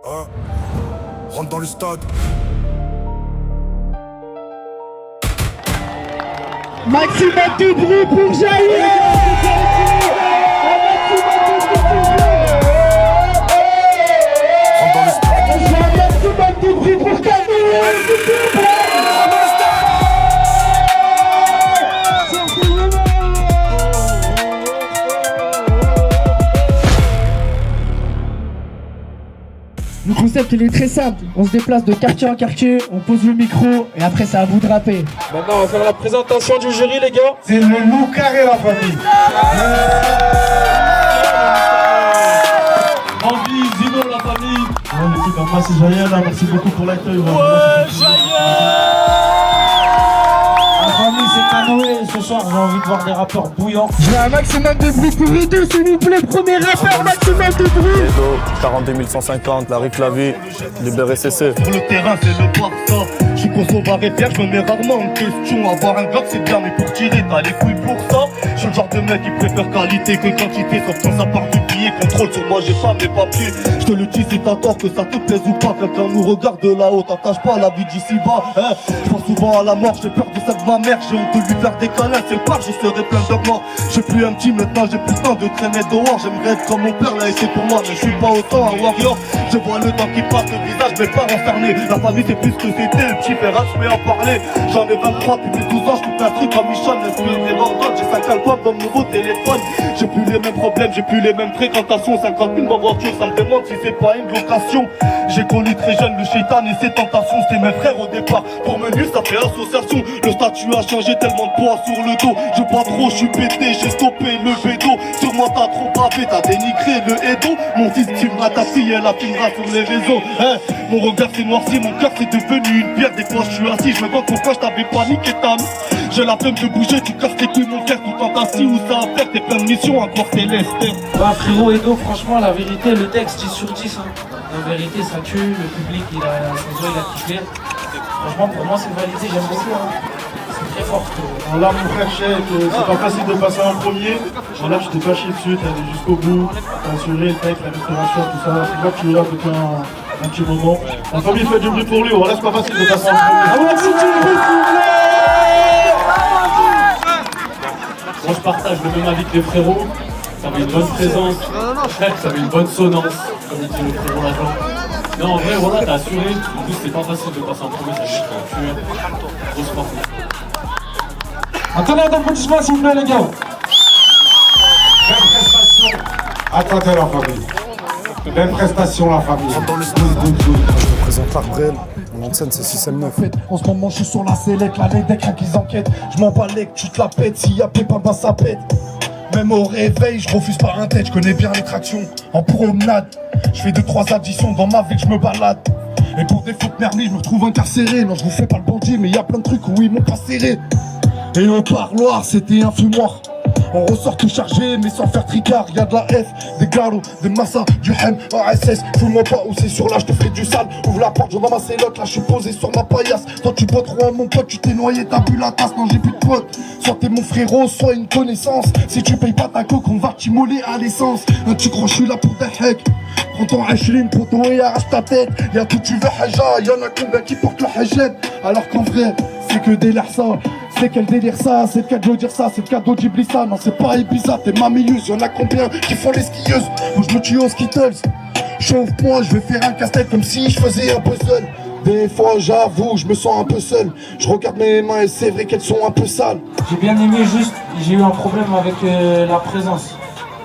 Hein? Rentre dans le stade. Maximum de bruit pour Jair. Rentre dans le stade. Maximum de bruit pour Camille. Le concept il est très simple, on se déplace de quartier en quartier, on pose le micro et après c'est à vous de rapper. Maintenant on va faire la présentation du jury les gars. C'est le loup carré la famille. Envie, Zino la famille. Ouais, l'équipe, moi c'est Jaïa là, merci beaucoup pour l'accueil. La famille c'est Canoë, ce soir j'ai envie de voir des rappeurs bouillants. J'ai un maximum de bruit pour les deux s'il vous plaît, premier rappeur, maximum de bruit. Edo, 42 150, la Rick Lavie, Libéré CC. Sur le terrain c'est le Barça. Je suis Kosovar et fier, je me mets rarement en question. Avoir un Glock c'est bien mais pour tirer t'as les couilles pour ça. Je suis le genre de mec qui préfère qualité que quantité. Sauf quand ça part du billet, contrôle sur moi j'ai pas mes papiers. Je te le dis c'est à tort que ça te plaise ou pas. Quelqu'un nous regarde de là-haut, t'attaches pas à la vie d'ici bas hein. Je pense souvent à la mort, j'ai peur de ça de ma mère. J'ai honte de lui faire des câlins, c'est pas je serai plein de morts. J'ai plus un petit maintenant, j'ai plus le temps de traîner dehors. J'aimerais être comme mon père l'a été pour moi, mais je suis pas autant un warrior. Je vois le temps qui passe, le visage mes parents cernés. La famille c'est plus que c'était, le petit père je vais en parler. J'en ai 23 depuis 12 ans, je coupe un truc comme Michel, l'esprit des Bordeaux. J'ai 5 albums dans mon nouveau téléphone. J'ai plus les mêmes problèmes, j'ai plus les mêmes fréquentations. 50 000 en voiture, ça me demande si c'est pas une location. J'ai connu très jeune le shaitan et ses tentations. C'était mes frères au départ, pour me nuire ça fait association. Le statut a changé, tellement de poids sur le dos. Je bois trop, je suis pété, j'ai stoppé le bédo. Sur moi t'as trop bavé, t'as dénigré le hédo. Mon fils timera ta fille, elle la filmera sur les réseaux hein. Mon regard s'est noirci, mon cœur c'est devenu une pierre. Des fois je suis assis, je me demande pourquoi je t'avais paniqué ta mie. J'ai la flemme de bouger, tu casses les couilles mon frère tout en assis. Où ça à faire, t'es plein de missions encore céleste. Bah frérot Edo, franchement la vérité, le texte 10 sur 10 hein. La vérité ça tue, le public il a kiffé. Franchement pour moi c'est validé, j'aime beaucoup hein. C'est très fort. Là mon frère Cheikh, c'est pas facile de passer en premier. Là tu t'es pas chié dessus, t'es allé jusqu'au bout. T'as assuré le texte, la restauration, tout ça. C'est là que tu es là depuis un petit moment. La famille fait du bruit pour lui, voilà c'est pas facile de passer en premier. Ah ouais, c'est du bruit pour Moi je partage le même avis que les frérots. Ça avait une bonne présence, ça avait une bonne sonnance, comme il dit le frérot l'agent. Non en vrai voilà t'as assuré, en plus c'est pas facile de passer en premier, ça veut dire que tu es grosse force. Attendez d'applaudissements s'il vous plaît les gars. Belle prestation. Attendez la famille. Belle prestation la famille. Rentre dans le stade. Je me présente l'Arbrel, mon scène c'est 6M9. En ce moment je suis sur la sellette, la lait des crains qu'ils enquêtent. Je m'en bats les que tu te la pètes, s'il y a pépin ben ça pète. Même au réveil, je refuse pas un tête, je connais bien les tractions. En promenade, je fais 2-3 additions dans ma vie que je me balade. Et pour des fautes permis, je me retrouve incarcéré. Non je vous fais pas le bandit, mais y a plein de trucs où ils m'ont pas serré. Et au parloir, c'était un fumoir. On ressort tout chargé, mais sans faire tricard. Y'a de la F, des galos, des massas, du hem, ASS. Fous-moi pas où c'est sur là, je te ferai du sale. Ouvre la porte, je vais dans ma cellotte, là je suis posé sur ma paillasse. Toi tu bois trop à mon pote, tu t'es noyé, t'as bu la tasse, non j'ai plus de potes. Soit t'es mon frérot, soit une connaissance. Si tu payes pas ta coke, on va t'immoler à l'essence. Tu crois je suis là pour des hacks. Prends ton Ashlyn, poto et arrache ta tête. Y'a tout tu veux haja, y'en a combien qui portent le hajab. Alors qu'en vrai, c'est que délire ça. C'est quel délire ça, c'est le cas de le dire ça, c'est le cadeau d'Iblissa. Non c'est pas Ibiza, t'es mamilleuse, y'en a combien qui font les skieuses. Moi je me tue aux Skittles. Chauffe-moi, je vais faire un casse-tête comme si je faisais un puzzle. Des fois j'avoue, je me sens un peu seul. Je regarde mes mains et c'est vrai qu'elles sont un peu sales. J'ai bien aimé juste, j'ai eu un problème avec la présence.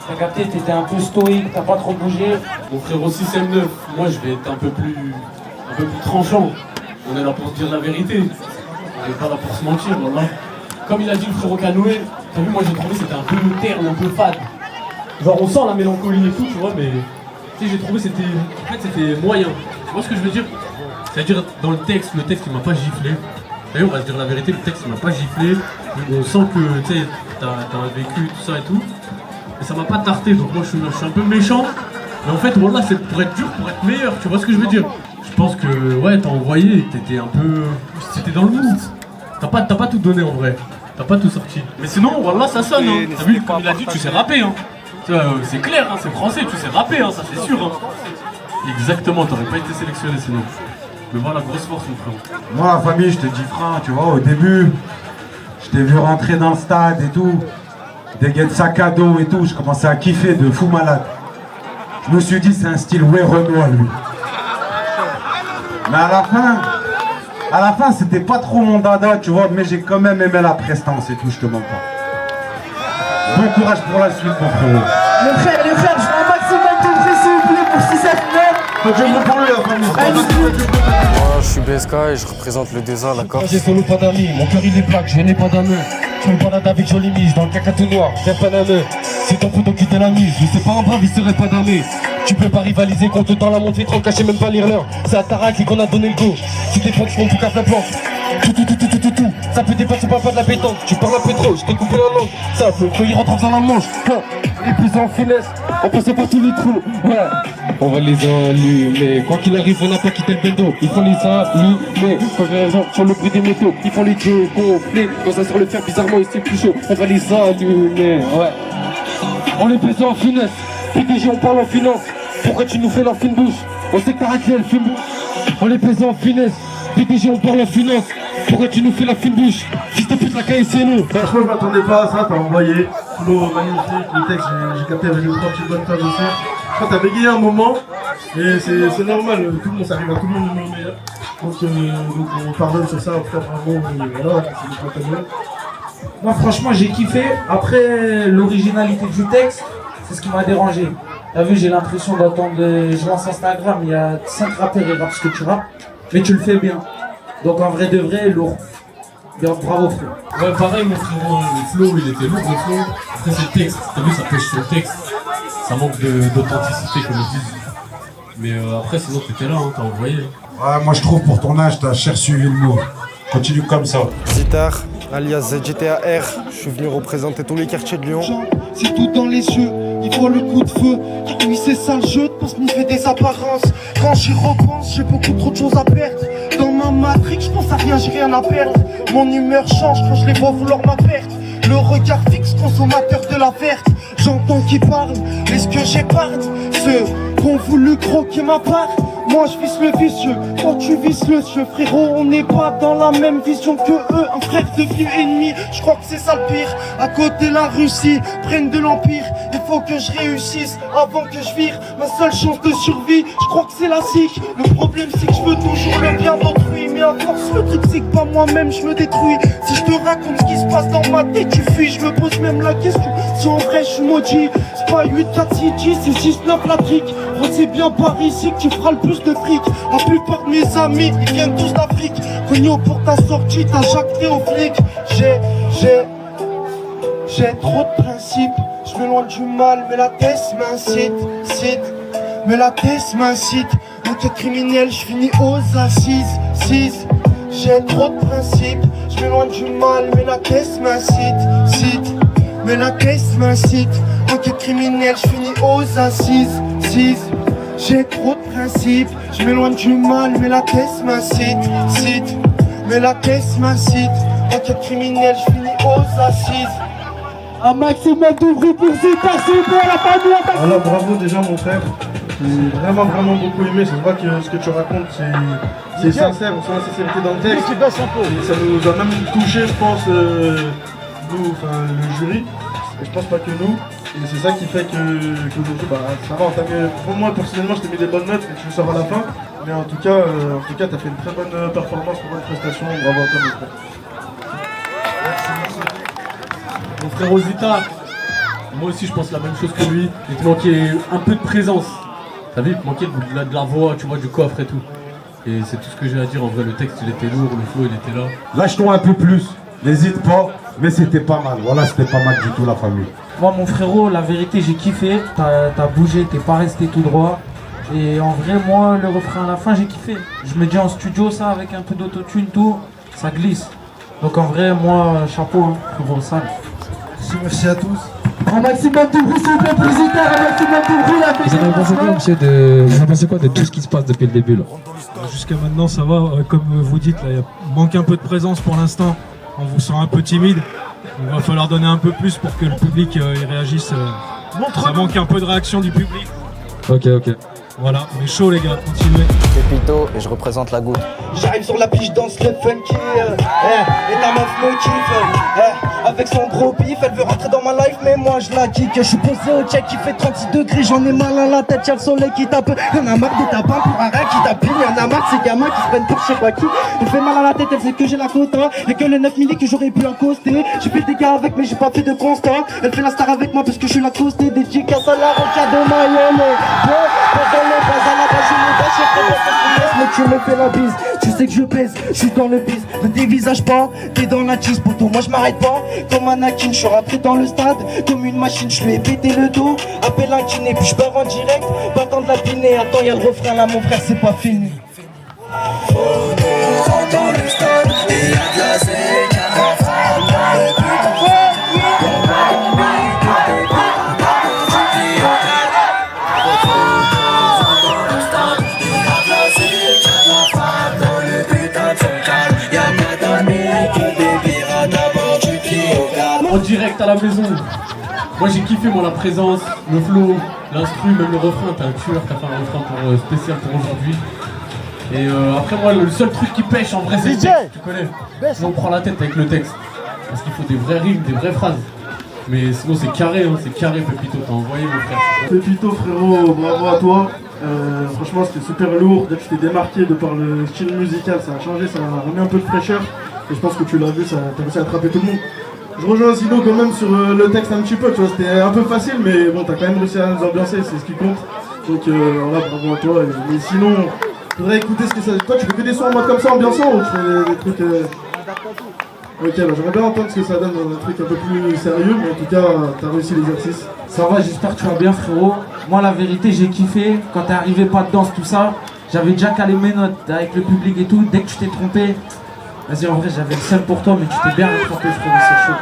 T'as capté, t'étais un peu stoïque, t'as pas trop bougé. Mon frérot 6M9, moi je vais être un peu plus tranchant. On est là pour se dire la vérité. On n'est pas là pour se mentir, voilà. Comme il a dit le frérot Canoë, t'as vu, moi j'ai trouvé que c'était un peu terne, un peu fade. Genre on sent la mélancolie et tout, tu vois, mais tu sais, j'ai trouvé c'était moyen. Tu vois ce que je veux dire? C'est-à-dire dans le texte il m'a pas giflé. D'ailleurs, on va se dire la vérité, le texte il m'a pas giflé. On sent que tu sais, t'as un vécu, tout ça et tout. Mais ça m'a pas tarté, donc moi je suis un peu méchant. Mais en fait, voilà, c'est pour être dur, pour être meilleur, tu vois ce que je veux dire? Je pense que, ouais, t'as envoyé, t'étais un peu... C'était dans le mood. T'as pas tout donné en vrai. T'as pas tout sorti. Mais sinon, voilà, ça sonne, hein. T'as vu, comme il a dit, tu sais rapper, hein. C'est clair, hein, c'est français, tu sais rapper, hein, ça c'est sûr. Hein. Exactement, t'aurais pas été sélectionné sinon. Mais voilà, grosse force mon frère. Moi la famille, je te dis frère, tu vois, au début, je t'ai vu rentrer dans le stade et tout, dégainer de sac à dos et tout, je commençais à kiffer de fou malade. Je me suis dit c'est un style Renoir lui. Mais à la fin c'était pas trop mon dada, tu vois, mais j'ai quand même aimé la prestance et tout, je te mens pas. Bon courage pour la suite mon frérot. Les frères, je veux un maximum de prix s'il vous plaît pour 6 Faut que je me pour lui la famille. Moi, je suis BSK et je représente le désert, la Corse. J'ai solo pas d'amis, mon cœur il est plaque, je n'ai pas d'amis. Je me balade avec jolie mise, dans le caca tout noir, viens pas d'âme. C'est ton poteau qui t'a la mise, je sais pas en brave, il serait pas d'amis. Tu peux pas rivaliser contre dans la montée, trop caché même pas lire l'heure. C'est à Tarak qu'on a donné le go. Si t'es faux, on tout casse la planche. Tout. Ça peut dépasser pas de la pétanque. Tu parles un peu trop, je t'ai coupé la langue. Ça peut, il rentre dans la manche. Et puis en finesse, on passe pas tous les trous. Ouais, on va les allumer. Quoi qu'il arrive, on n'a pas quitté le bendo. Il faut les allumer. Quand j'ai raison sur le bruit des métaux, il faut les dégonfler. Quand ça sur le fer, bizarrement, il c'est plus chaud. On va les allumer. Ouais, on les pèse en finesse. PDG, on parle en finance. Pourquoi tu nous fais la fine bouche? On sait que t'as raté, elle fine bouche. On les pèse en finesse. PDG, on parle en finance. Pourquoi tu nous fais la fine bouche? Fils de pute, la caille, c'est nous. Franchement, je m'attendais pas à ça, t'as envoyé. Flow magnifique, le texte, j'ai capté avec une petite bonne phrase aussi. Je crois que t'as bégayé un moment, et c'est normal, tout le monde, ça arrive à tout le monde de le meilleur. Donc on pardonne sur ça, après bravo, voilà, c'est des potes. Moi franchement j'ai kiffé. Après l'originalité du texte, c'est ce qui m'a dérangé. T'as vu, j'ai l'impression d'entendre, je lance Instagram, il y a 5 rappeurs et rappent ce que tu rappes, mais tu le fais bien. Donc en vrai de vrai, lourd. Bien, bravo frère. Ouais, pareil mon frérot, le flow il était lourd, le flow. Après c'est le texte, t'as vu, ça pêche sur le texte. Ça manque d'authenticité comme ils disent. Mais après sinon t'étais là, hein, t'as envoyé. Ouais, moi je trouve pour ton âge, t'as cher suivi le mot. Continue comme ça. Zitar, alias ZGTAR, je suis venu représenter tous les quartiers de Lyon. C'est tout dans les yeux, il faut le coup de feu. Oui, c'est ça le jeu, de sniffer des apparences. Quand j'y repense, j'ai beaucoup trop de choses à perdre. Dans ma matrix, je pense à rien, j'ai rien à perdre. Mon humeur change quand je les vois vouloir ma perte. Le regard fixe, consommateur de la verte. J'entends qui parle, est-ce que j'épargne ceux qu'ont voulu croquer ma part? Moi je vise le vicieux, toi tu vises le cieux. Frérot, on n'est pas dans la même vision que eux. Un frère devenu ennemi, je crois que c'est ça le pire. À côté la Russie, prenne de l'empire. Il faut que je réussisse avant que je vire. Ma seule chance de survie, je crois que c'est la SIC. Le problème c'est que je veux toujours le bien d'autrui. Mais à force le truc c'est que pas moi-même je me détruis. Si je te raconte ce qui se passe dans ma tête, tu fuis. Je me pose même la question, si en vrai je suis maudit. C'est pas 8, 4, 6, 10, c'est 6, 9 la trique. Gros c'est bien par ici que tu feras le plus de fric. La plupart de mes amis, ils viennent tous d'Afrique. Cogno pour ta sortie, t'as jacté au flic. J'ai trop de principes. Je m'éloigne du mal, mais la tête m'incite. Mais la tête m'incite. Enquête criminelle, je finis aux assises. J'ai trop de principes. Je m'éloigne du mal, mais la tête m'incite. Mais la tête m'incite. Enquête criminelle, je finis aux assises. J'ai trop de principes, je m'éloigne du mal, mais la tête m'incite. Mais la tête m'incite. Enquête criminelle, je finis aux assises. Un maximum d'ouvriers pour Zitar, s'il vous plaît, la famille. Alors bravo déjà mon frère, j'ai vraiment beaucoup aimé, ça se voit que ce que tu racontes c'est sincère, on sent la sincérité dans le texte. Et ça nous a même touché je pense, nous, enfin le jury, et je pense pas que nous. Et c'est ça qui fait que aujourd'hui, bah, ça va, pour moi personnellement je t'ai mis des bonnes notes et tu le sauras à la fin. Mais en tout cas t'as fait une très bonne performance, une bonne prestation, bravo à toi mon frère. Mon frère Zitar, moi aussi je pense la même chose que lui. Il te manquait un peu de présence. T'as vu, il te manquait de la voix, tu vois, du coffre et tout. Et c'est tout ce que j'ai à dire. En vrai, le texte il était lourd, le flow il était là. Lâche-toi un peu plus, n'hésite pas, mais c'était pas mal. Voilà, c'était pas mal du tout la famille. Moi mon frérot, la vérité j'ai kiffé. T'as bougé, t'es pas resté tout droit. Et en vrai moi le refrain à la fin j'ai kiffé. Je me dis en studio ça avec un peu d'autotune tout, ça glisse. Donc en vrai moi chapeau hein, frérot, sale. Merci à tous. Un maximum de bruit, s'il vous plaît, pour Zitar, un maximum de bruit, la Vous en avez pensé quoi, monsieur, vous en pensez quoi de tout ce qui se passe depuis le début là? Jusqu'à maintenant, ça va. Comme vous dites, là, il manque un peu de présence pour l'instant. On vous sent un peu timide. Il va falloir donner un peu plus pour que le public y réagisse Ça manque un peu de réaction du public. Ok. Voilà, mais chaud les gars, continuez. C'est Pito et je représente la goutte. J'arrive sur la pige, danse le funky et ta meuf me kiffe avec son gros pif, elle veut rentrer dans ma life mais moi je la kick. Je suis posé au check, il fait 36 degrés, j'en ai mal à la tête, y'a le soleil qui tape. Y'en a marre des tapins pour un rat qui tapine. Y'en a marre de ces gamins qui se prennent pour je sais pas qui. Il fait mal à la tête, elle sait que j'ai la quota. Y'a que le 9 milli que j'aurais pu accoster. J'ai fait des gars avec mais j'ai pas fait de constat. Elle fait la star avec moi parce que je suis la costée. Des chicas à la roca de Miami. Pas à la base, je me mais tu me fais la bise. Tu sais que je pèse, je suis dans le bise. Ne dévisage pas, t'es dans la cheese, poto. Moi je m'arrête pas, comme un Anakin, je suis rentré dans le stade. Comme une machine, je lui ai pété le dos. Appelle un kiné, puis je pars en direct. Pas temps de la piner, attends, y'a le refrain là, mon frère, c'est pas fini. On rentre dans le stade, et y'a de la zéca. En direct à la maison. Moi j'ai kiffé moi la présence, le flow, l'instru, même le refrain. T'es un tueur, t'as fait un refrain pour, spécial pour aujourd'hui. Et après moi le seul truc qui pêche en vrai c'est le texte, tu connais. On prend la tête avec le texte. Parce qu'il faut des vrais rimes, des vraies phrases. Mais sinon c'est carré, hein, c'est carré Pépito, t'as envoyé mon frère. Pépito frérot, bravo à toi. Franchement c'était super lourd, dès que tu t'es démarqué de par le style musical, ça a changé, ça a remis un peu de fraîcheur. Et je pense que tu l'as vu, ça a réussi à attraper tout le monde. Je rejoins Sido quand même sur le texte un petit peu, tu vois, c'était un peu facile, mais bon, t'as quand même réussi à nous ambiancer, c'est ce qui compte. Donc voilà, bravo à toi. Mais sinon, faudrait écouter ce que ça... Toi, tu fais que des sons en mode comme ça, ambiançant, ou tu fais des trucs... Ok, bah j'aimerais bien entendre ce que ça donne dans un truc un peu plus sérieux, mais en tout cas, t'as réussi l'exercice. Ça va, j'espère que tu vas bien frérot. Moi la vérité j'ai kiffé, quand t'es arrivé pas de danse tout ça, j'avais déjà calé mes notes avec le public et tout, dès que tu t'es trompé, vas-y en vrai j'avais le seum pour toi mais tu t'es bien rattrapé frérot, c'est chaud.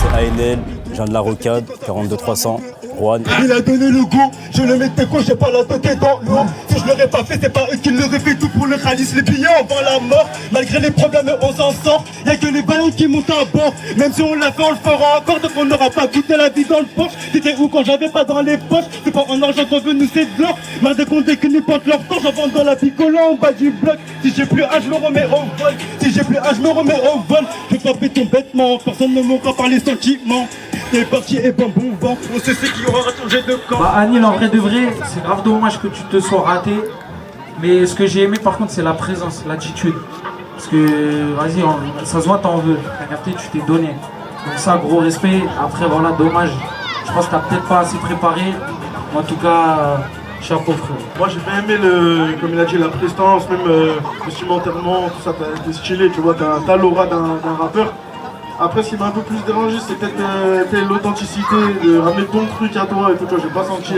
C'est ANL, Jean de la Rocade, 42-300. Juan. Il a donné le goût, je le mettais quoi, j'ai pas la tête dans l'eau. Si je l'aurais pas fait, c'est pas eux qui l'auraient fait, tout pour le calice, les billets avant la mort. Malgré les problèmes, on s'en sort. Y'a que les ballons qui montent à bord. Même si on l'a fait, on le fera encore. Donc on n'aura pas goûté la vie dans le porche. T'étais où quand j'avais pas dans les poches? C'est pas en argent qu'on veut, nous c'est de l'or. Mal de compter que nous portent leur temps, j'en vends dans la picola en bas du bloc. Si j'ai plus âge, je me remets au vol. Si j'ai plus âge, je me remets au vol. Je vais pas ton bêtement, personne ne m'aura par les sentiments. T'es parti et bon vent, on sait ce qui aura changé de camp. Bah Anil, en vrai de vrai, c'est grave dommage que tu te sois raté. Mais ce que j'ai aimé par contre c'est la présence, l'attitude. Parce que vas-y, ça se voit t'en veux. T'as capté, tu t'es donné. Donc ça, gros respect. Après voilà, dommage. Je pense que t'as peut-être pas assez préparé. En tout cas, chapeau frère. Moi j'ai bien aimé comme il a dit, la prestance, même vestimentairement, tout ça, t'as été stylé, tu vois, t'as l'aura d'un rappeur. Après, ce qui m'a un peu plus dérangé, c'est peut-être l'authenticité, de ramener ton truc à toi et tout. J'ai pas senti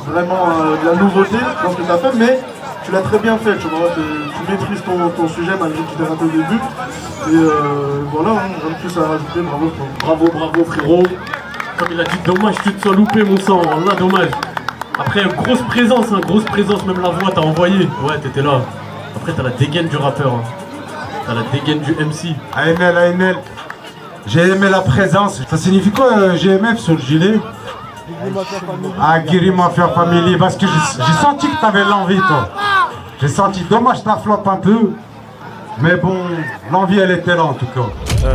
vraiment de la nouveauté dans ce que tu as fait, mais tu l'as très bien fait, tu vois. Tu maîtrises ton sujet malgré que tu t'es raté au début. Et voilà, rien de plus à rajouter, bravo. Bravo frérot. Comme il a dit, dommage que tu te sois loupé mon sang, là dommage. Après, grosse présence, même la voix t'as envoyé. Ouais, t'étais là. Après, t'as la dégaine du rappeur. Hein. T'as la dégaine du MC. ANL. J'ai aimé la présence. Ça signifie quoi GMF sur le gilet? Ah, Guéri Mafia Family. Parce que j'ai senti que t'avais l'envie, toi. J'ai senti, dommage, ta flop un peu. Mais bon, l'envie, elle était là en tout cas.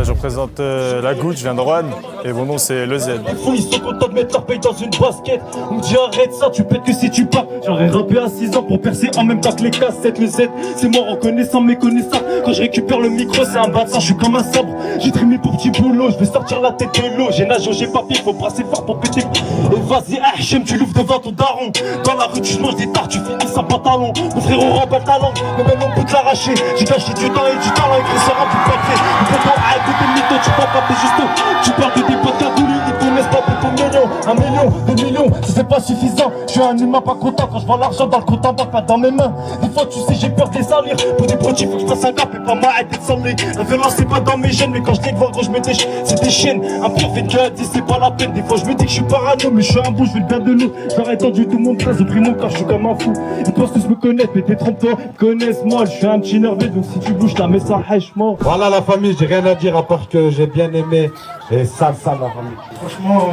Je représente la Goutte, je viens de Rouen et mon nom c'est Le Z. Ils sont contents de mettre leur paye dans une basket. On me dit arrête ça, tu pètes que si tu pars. J'aurais rappé à 6 ans pour percer en même temps que les cassettes. Le Z, c'est moi reconnaissant, méconnaissant. Quand je récupère le micro, c'est un bâtard, je suis comme un sabre. J'ai trimé pour petit boulot, je vais sortir la tête de l'eau. J'ai nagé, j'ai papier, faut brasser fort pour péter. Et vas-y, j'aime, tu l'ouvres devant ton daron. Dans la rue, tu manges des tartes, tu finis sans pantalon. Mon frérot remballe ta langue, mais même on peut te l'arracher. J'ai gâché du temps et du talent, écrit sur un bout de papier. Pourtant, à côté de mytho, tu peux pas juste. Tu parles de tes potes cagoulés, mais c'est pas pour ton million. 1 million, 2 millions, ça c'est pas suffisant. Je suis un humain pas content quand je vois l'argent dans le compte en banque, pas dans mes mains. Des fois tu sais j'ai peur des salir. Pour des produits faut que je fasse un gap et pas m'arrêter de sembler. La violence c'est pas dans mes gènes, mais quand je dis voir gros je me déchire, c'est des chiennes. Un pire fait que à 10 c'est pas la peine. Des fois je me dis que je suis parano, mais je suis un bout, je veux le bien de l'eau. J'aurais tendu tout mon prince, j'ai pris mon corps, je suis comme un fou. Ils pensent tous me connaître, mais t'es trompé-toi, connaissent-moi. Je suis un petit nerveux, donc si tu bouges la mets ça hèchement. Voilà la famille, j'ai rien à dire à part que j'ai bien aimé. Et ça la famille. Franchement,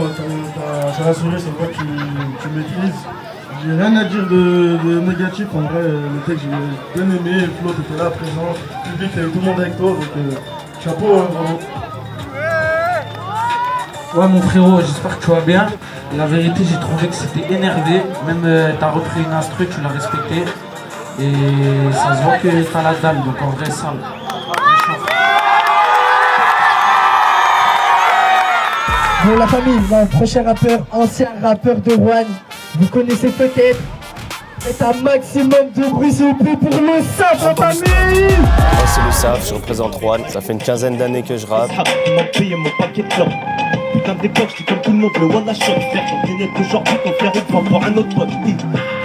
t'as assuré, ça voit que tu maîtrises. J'ai rien à dire de négatif, en vrai, le texte j'ai bien aimé, Flo t'étais là présent, le public t'avais tout le monde avec toi, donc chapeau, vraiment. Ouais mon frérot, j'espère que tu vas bien. La vérité, j'ai trouvé que c'était énervé. Même t'as repris une instru, tu l'as respecté. Et ça se voit que t'as la dalle, donc en vrai sale. Bon la famille, le prochain rappeur, ancien rappeur de Rouen, vous connaissez peut-être. Faites un maximum de bruit s'il vous plaît pour le SAF la famille. Moi c'est le SAF, je représente Rouen. Ça fait une quinzaine d'années que je rappe. Ils m'ont payé mon paquet de clopes. Putain d'époque, j'dis comme tout le monde, le one shot. Faire j'en tenais aujourd'hui quand faire une fois pour un autre pote.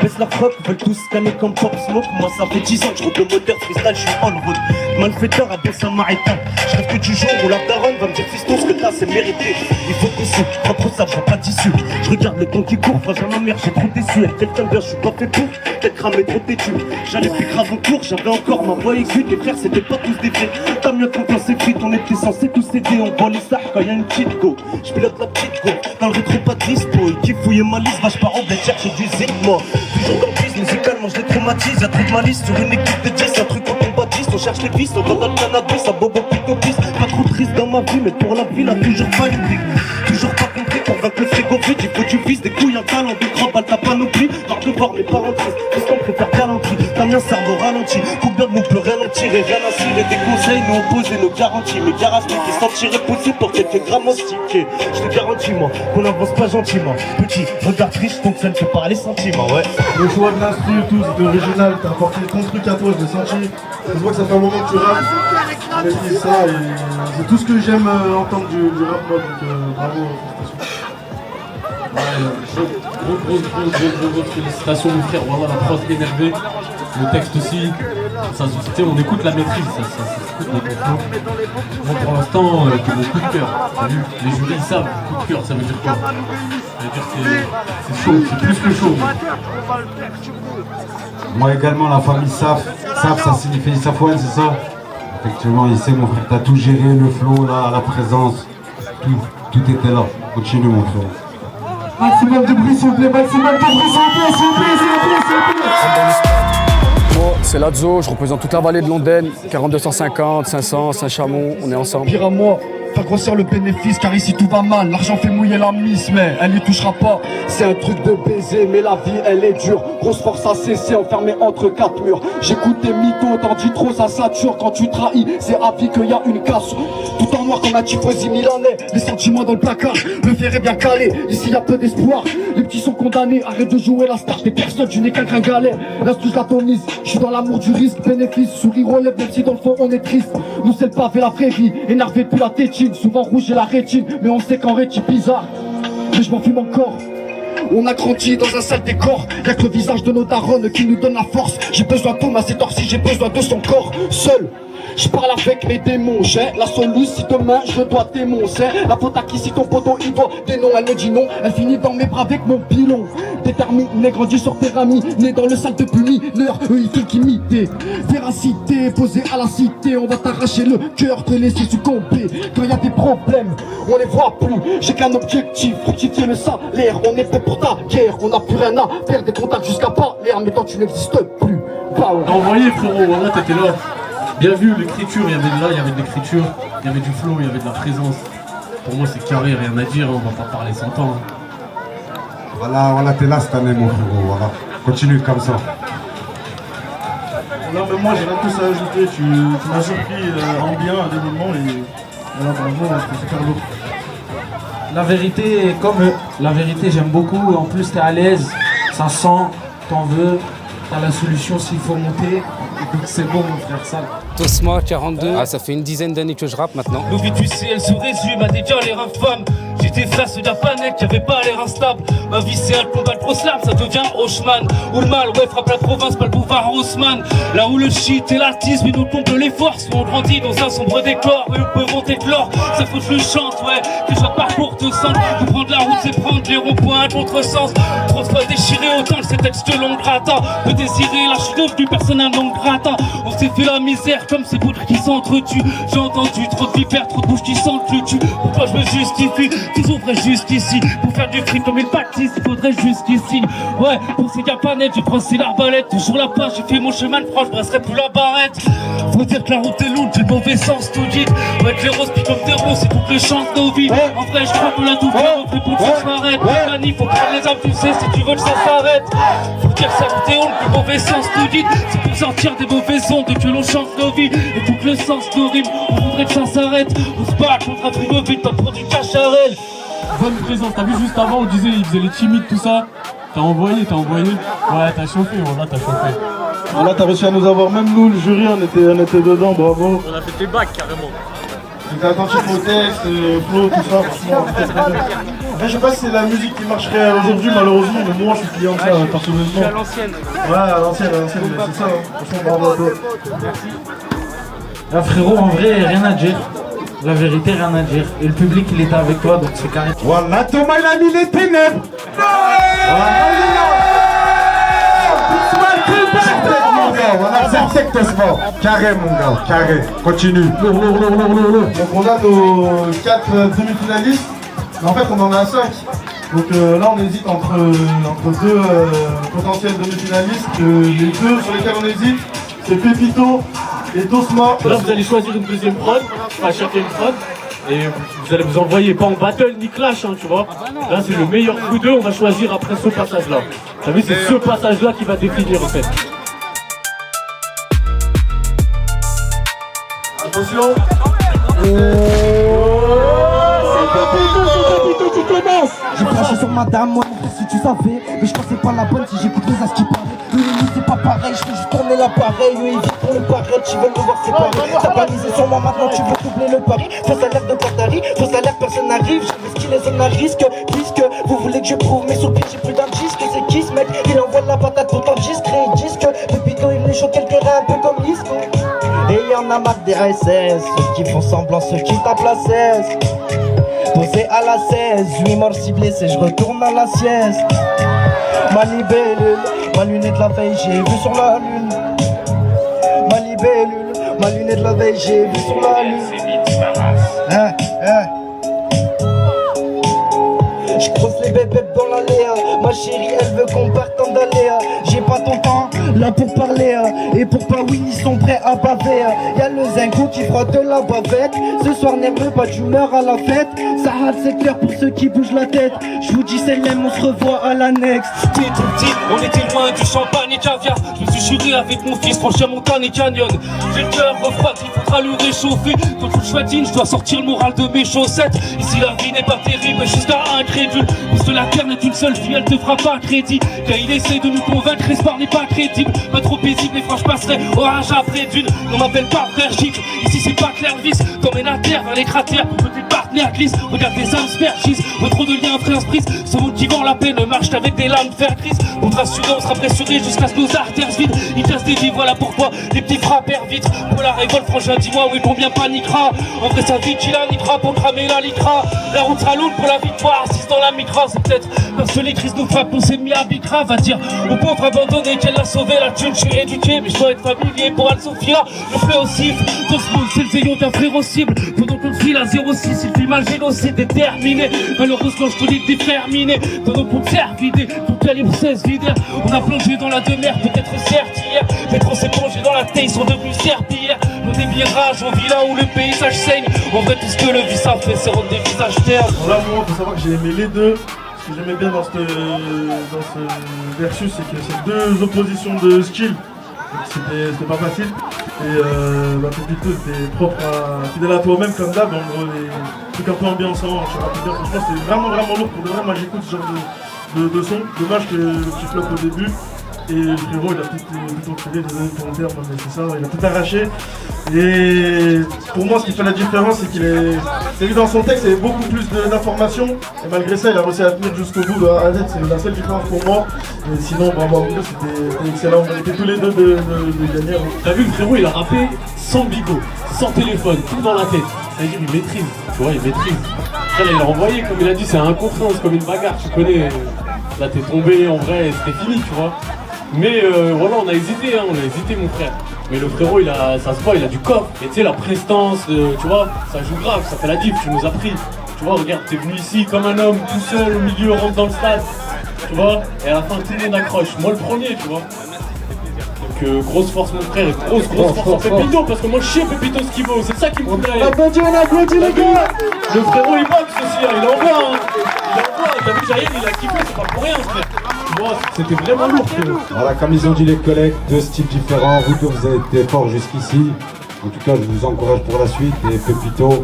Baisse leur froc, veulent tous scanner comme Pop Smoke. Moi ça fait 10 ans que je roule le moteur freestyle, je suis all road. Malfaiteur à baisser un maritain. Je rêve que du jour où la daronne va me dire fiston ce que t'as c'est mérité. Il faut des sous, pas trop ça, je vois pas d'issue. Je regarde le temps qui court, face à ma mère, j'ai trop déçu. Elle quelqu'un bien, je suis pas fait pour, peut-être cramé trop têtu. J'allais plus grave en cours, j'avais encore ma voix aiguë. Tes frères c'était pas tous des vrais. T'as mieux quand on s'est frites, on était censés tous aider. On voit les sacs quand y'a une petite go. Je pilote la petite go, dans le rétro pas de dispo. Qui fouillait ma liste, vache par an, ben chercher du zig moi. Toujours dans le bise musicalement, je les traumatise. Y'a trop de malice sur une équipe de 10. Un truc quand on baptiste, on cherche les pistes. On va dans le cannabis, à bobo plutôt piste. Pas trop triste dans ma vie, mais pour la vie, là toujours pas une brique. Toujours pas compris pour vaincre le frigo vide. Il faut que tu vises des couilles, un talent de grand balle, t'as pas non plus. Par de voir mes parents tristes, parce qu'on préfère galanterie. T'as mis un cerveau ralenti, faut bien de nous pleurer, ralentir et rien à cirer. Des conseils, nous opposer nos garanties. Mes garages qui sentiraient pousser pour quelques grammes en stické. Je te garantis, moi, qu'on avance pas gentiment. Petit, regarde triste, donc ça ne fait pas les sentiments, ouais. Le choix de l'instru et tout, c'était original, t'as apporté ton truc à toi, je l'ai senti. Ça se voit que ça fait un moment que tu rappes. Tu maîtrises ça et c'est tout ce que j'aime entendre du rap, moi, donc bravo, félicitations. Grosse félicitations mon frère, voilà la prod énervée, le texte aussi, ça se on écoute la maîtrise, ça s'écoute les complots. Moi pour l'instant, c'est mon coup de cœur, t'as vu, les jurys ils savent, coup de cœur ça veut dire quoi? Ça veut dire que c'est chaud, c'est plus que chaud. Moi également la famille SAF, SAF ça signifie Safouane c'est ça? Effectivement il sait mon frère, t'as tout géré, le flow là, la présence, tout était là, continue mon frère. Maximum de bruit s'il vous plaît, maximum de bruit s'il vous plaît. Moi, c'est Lazo, je représente toute la vallée de Londaine, 4250, 500, Saint-Chamond, on est ensemble. Pire à moi, faire grossir le bénéfice car ici tout va mal. L'argent fait mouiller la miss mais elle y touchera pas. C'est un truc de baiser mais la vie elle est dure. Grosse force à cesser enfermé entre quatre murs. J'écoute des mythos, t'en dis trop ça sature. Quand tu trahis c'est à vie qu'il y a une casse. Tout en noir comme un tifosi milanais. Les sentiments dans le placard, le fer est bien calé. Ici y a peu d'espoir, les petits sont condamnés. Arrête de jouer la star, des personnes tu n'es qu'un gringalet. Reste je l'atomise, je suis dans l'amour du risque. Bénéfice, sourire relève même si dans le fond on est triste. Nous c'est le pavé la vraie vie, énervé depuis la tétine. Souvent rouge et la rétine, mais on sait qu'en rétine bizarre. Mais je m'en fume encore. On a grandi dans un sale décor. Y'a que le visage de nos darons qui nous donne la force. J'ai besoin d'homme à cette heure-ci, j'ai besoin de son corps. Seul, je parle avec mes démons. J'ai la solution si demain je dois démoncer. La faute à qui si ton poteau il doit des noms. Elle me dit non, elle finit dans mes bras avec mon pilon. Déterminé, grandi sur Terrami, né dans le sac de punir. Eux ils font qu'imiter. Véracité, posée à la cité. On va t'arracher le cœur, te laisser succomber. Quand y a des problèmes, on les voit plus. J'ai qu'un objectif, fructifier le salaire. On est fait pour ta guerre, on n'a plus rien à faire. Des contacts jusqu'à pas l'air, mais toi tu n'existes plus. T'as envoyé frérot, voilà t'étais là. Bien vu, l'écriture, il y avait de l'écriture, il y avait du flow, il y avait de la présence. Pour moi c'est carré, rien à dire, on va pas parler 100 ans. Voilà, t'es là cette année mon frérot, voilà. Continue comme ça. Non mais moi j'ai rien de plus à ajouter, tu m'as surpris en bien à des moments et voilà bravo, c'est super beau. La vérité, comme la vérité j'aime beaucoup, en plus t'es à l'aise, ça sent, t'en veux, t'as la solution s'il faut monter, donc c'est bon mon frère, sale. Tosma 42, ça fait une dizaine d'années que je rappe maintenant. Nos vies du ciel se résument à des galères infâmes. J'étais face d'un panel qui avait pas l'air instable. Ma vie c'est un combat de grosses larmes, ça devient Hochman. Où le mal, ouais, frappe la province, pas le boulevard Haussmann. Là où le shit et l'artisme, ils nous comblent les forces. Où on grandit dans un sombre décor, et on peut monter de l'or. Ça faut que je le chante, ouais, que je parcours de sang. Pour prendre la route, c'est prendre les ronds-points à contresens. Trop de fois déchiré, autant que ces textes longs gratin. Peut désirer, là je suis devenu personne un long gratin. On s'est fait la misère comme ces poudres qui s'entretuent. J'ai entendu trop de vipères, trop de bouches qui sentent le tue. Pourquoi je me justifie, toujours vrai jusqu'ici. Pour faire du fric comme une bâtisse, il faudrait jusqu'ici. Ouais, pour ces capanettes, j'ai brossé l'arbalète. Toujours la page, j'ai fait mon chemin de croix, je brasserai plus la barrette. Faut dire que la route est lourde, j'ai le mauvais sens, tout dit. Ouais, que les roses piquent comme des roses, c'est pour que le chante nos vies. En vrai, je crois qu'on l'a tout fait, on fait pour que ça s'arrête. Mani, faut prendre les âmes, tu sais, si tu veux que ça s'arrête. Faut dire que ça route est lourde, le mauvais sens, tout dit. C'est pour sortir des mauvaises ondes et que l'on chante nos vies. Et pour que le sens nos rimes, on voudrait que ça s'arrête. On se bat contre un frigo vide, pas pour du cacharel. Bonne présence, t'as vu juste avant, on disait, il faisait les timides, tout ça. T'as envoyé. Ouais, t'as chauffé, voilà, t'as chauffé. Voilà, t'as réussi à nous avoir, même nous, le jury, on était dedans, bravo. On a fait tes bacs, carrément. T'étais attentif au texte, flow, tout ça, franchement, c'était très bien. Après, je sais pas si c'est la musique qui marcherait aujourd'hui, malheureusement, mais moi, je suis client de ça, personnellement. Je suis à l'ancienne. Ouais, à l'ancienne, mais c'est ça, franchement, bravo à toi. Merci. Là, frérot, en vrai, rien à dire. La vérité, rien à dire. Et le public, il était avec toi, donc c'est carré. Voilà, Thomas, il a mis les ténèbres. Voilà, carré, mon gars, carré. Continue. Donc, on a nos 4 demi-finalistes. Mais en fait, on en a 5. Donc là, on hésite entre deux potentiels demi-finalistes. Les deux sur lesquels on hésite, c'est Pépito et Tosma. Là, vous allez choisir une deuxième prod, enfin chacun une prod, et vous allez vous envoyer pas en battle ni clash, hein, tu vois. Là, c'est le meilleur coup d'eux, on va choisir après ce passage-là. T'as vu, c'est ce passage-là qui va définir en fait. Attention. J'ai craché sur madame, moi mon frère si tu savais. Mais je pensais pas la bonne si j'écoute les as qui parlent. Lui c'est pas pareil, je fais juste tourner l'appareil. Lui il vit pour le pareil, tu veux me voir séparer. T'as pas misé sur moi maintenant, tu veux doubler le pari. Faux salaire de Qatari, faux salaire personne n'arrive. J'ai ce qu'il est zones à risque, puisque vous voulez que je prouve. Mais sur le pied j'ai plus d'un disque, c'est qui ce mec? Il envoie la patate pour ton discret disque. Pépito il me chaud quelques reins un peu comme Lisco. Et y'en a marre des SS, ceux qui font semblant, ceux qui tapent la 16. Posé à la 16, 8 morts ciblés, c'est je retourne à la sieste. Ma libellule, ma lunette de la veille, j'ai vu sur la lune. Ma libellule, ma lunette de la veille, j'ai vu sur la lune. Je croise les bébés dans l'allée. Ma chérie, elle veut qu'on parte en d'aller. J'ai pas ton temps là pour parler. Et pour pas oui, ils sont prêts à baver. Y'a le zingo qui frotte la bavette. Ce soir, nerveux, pas d'humeur à la fête. Ça hâte, c'est clair pour ceux qui bougent la tête. Je vous dis, c'est le même, on se revoit à l'annexe. T'es tout petit, on était loin du champagne et caviar. Je me suis juré avec mon fils, franchir montagne et canyon. J'ai le cœur refroidi, il faudra le réchauffer. Quand je choisis, je dois sortir le moral de mes chaussettes. Ici la vie n'est pas terrible, jusqu'à incrédule. Parce que la terre n'est une seule fille, elle te fera pas crédit. Car il essaie de nous convaincre, l'espoir n'est pas crédible. Pas trop paisible, les franches passeraient orage après d'une. On m'appelle pas frère chic, ici c'est pas clair vis. T'emmènes à terre vers les cratères pour que tes partenaires glissent. Regarde tes âmes spergisent, trop de liens frères prise. Ce monde qui vend la peine marche avec des lames fer grises. Pour te rassurer, on sera pressuré jusqu'à ce que nos artères se vident. Ils cassent des vies, voilà pourquoi les petits frappeurs vite. Pour la révolte, franchement, dis-moi, oui, combien paniquera. En vrai, ça dit qu'il niquera pour cramer la lycra. La route sera lourde pour la victoire, assise dans la micra. C'est peut-être parce que les crises nous frappent, on s'est mis à bicra. Va dire aux pauvres abandonnés qu'elle l'a sauvé. La thune, je suis éduqué, mais je dois être familier pour Al-Sophia. Le fleu aussi, dans ce monde, c'est le zéyon d'un frère au cible. Pendant qu'on file à 06, il filme un génocide déterminé. Malheureusement, je te dis que déterminé. Dans nos concerts vidés, tout calibre 16 vidé. On a plongé dans la demeure, peut-être certes hier. Peut-être on s'est plongé dans la taille, ils sont devenus serpillères. Nos démirages, on vit là où le paysage saigne. En vrai, tout ce que le vice a fait, c'est rendre des visages ternes. Là, moi, faut savoir que j'ai aimé les deux. Ce que j'aimais bien dans ce versus, c'est que c'est deux oppositions de style. C'était pas facile. Et Pépito, c'était propre à fidèle à toi-même comme d'hab. En gros, les trucs un peu ambiançants. Franchement, c'était vraiment lourd pour de vrai. Moi, j'écoute ce genre de son. Dommage que le petit flop au début. Et le frérot, il a tout enculé, désolé pour le terme, mais c'est ça, il a tout arraché. Et pour moi, ce qui fait la différence, c'est qu'il est. C'est vu dans son texte, il y avait beaucoup plus d'informations. Et malgré ça, il a réussi à tenir jusqu'au bout de A à Z. C'est la seule différence pour moi. Et sinon, bravo à vous deux, c'était excellent. On était tous les deux de gagner. T'as vu, le frérot, il a rappé sans bigot, sans téléphone, tout dans la tête. C'est-à-dire, il maîtrise, tu vois, il maîtrise. Après, il a envoyé, comme il a dit, c'est un contre un, c'est comme une bagarre, tu connais. Là, t'es tombé, en vrai, c'était fini, tu vois. Mais voilà, on a hésité, mon frère. Mais le frérot, ça se voit, il a du coffre. Et tu sais, la prestance, tu vois, ça joue grave, ça fait la diff, tu nous as pris. Tu vois, regarde, t'es venu ici comme un homme, tout seul, au milieu, rentre dans le stade. Tu vois, et à la fin, tout le monde accroche. Moi, le premier, tu vois. Donc, grosse force, mon frère, et grosse force en Pépito, parce que moi, je sais Pépito ce qu'il vaut, c'est ça qui me plaît. On applaudit les gars. Le frérot, il boxe aussi, il envoie, hein. T'as vu, Jaïr, il a kiffé, c'est pas pour rien, frère. C'était vraiment lourd, frérot. Voilà, comme ils ont dit les collègues, deux styles différents. Vous deux, vous avez été forts jusqu'ici. En tout cas, je vous encourage pour la suite. Et Pépito,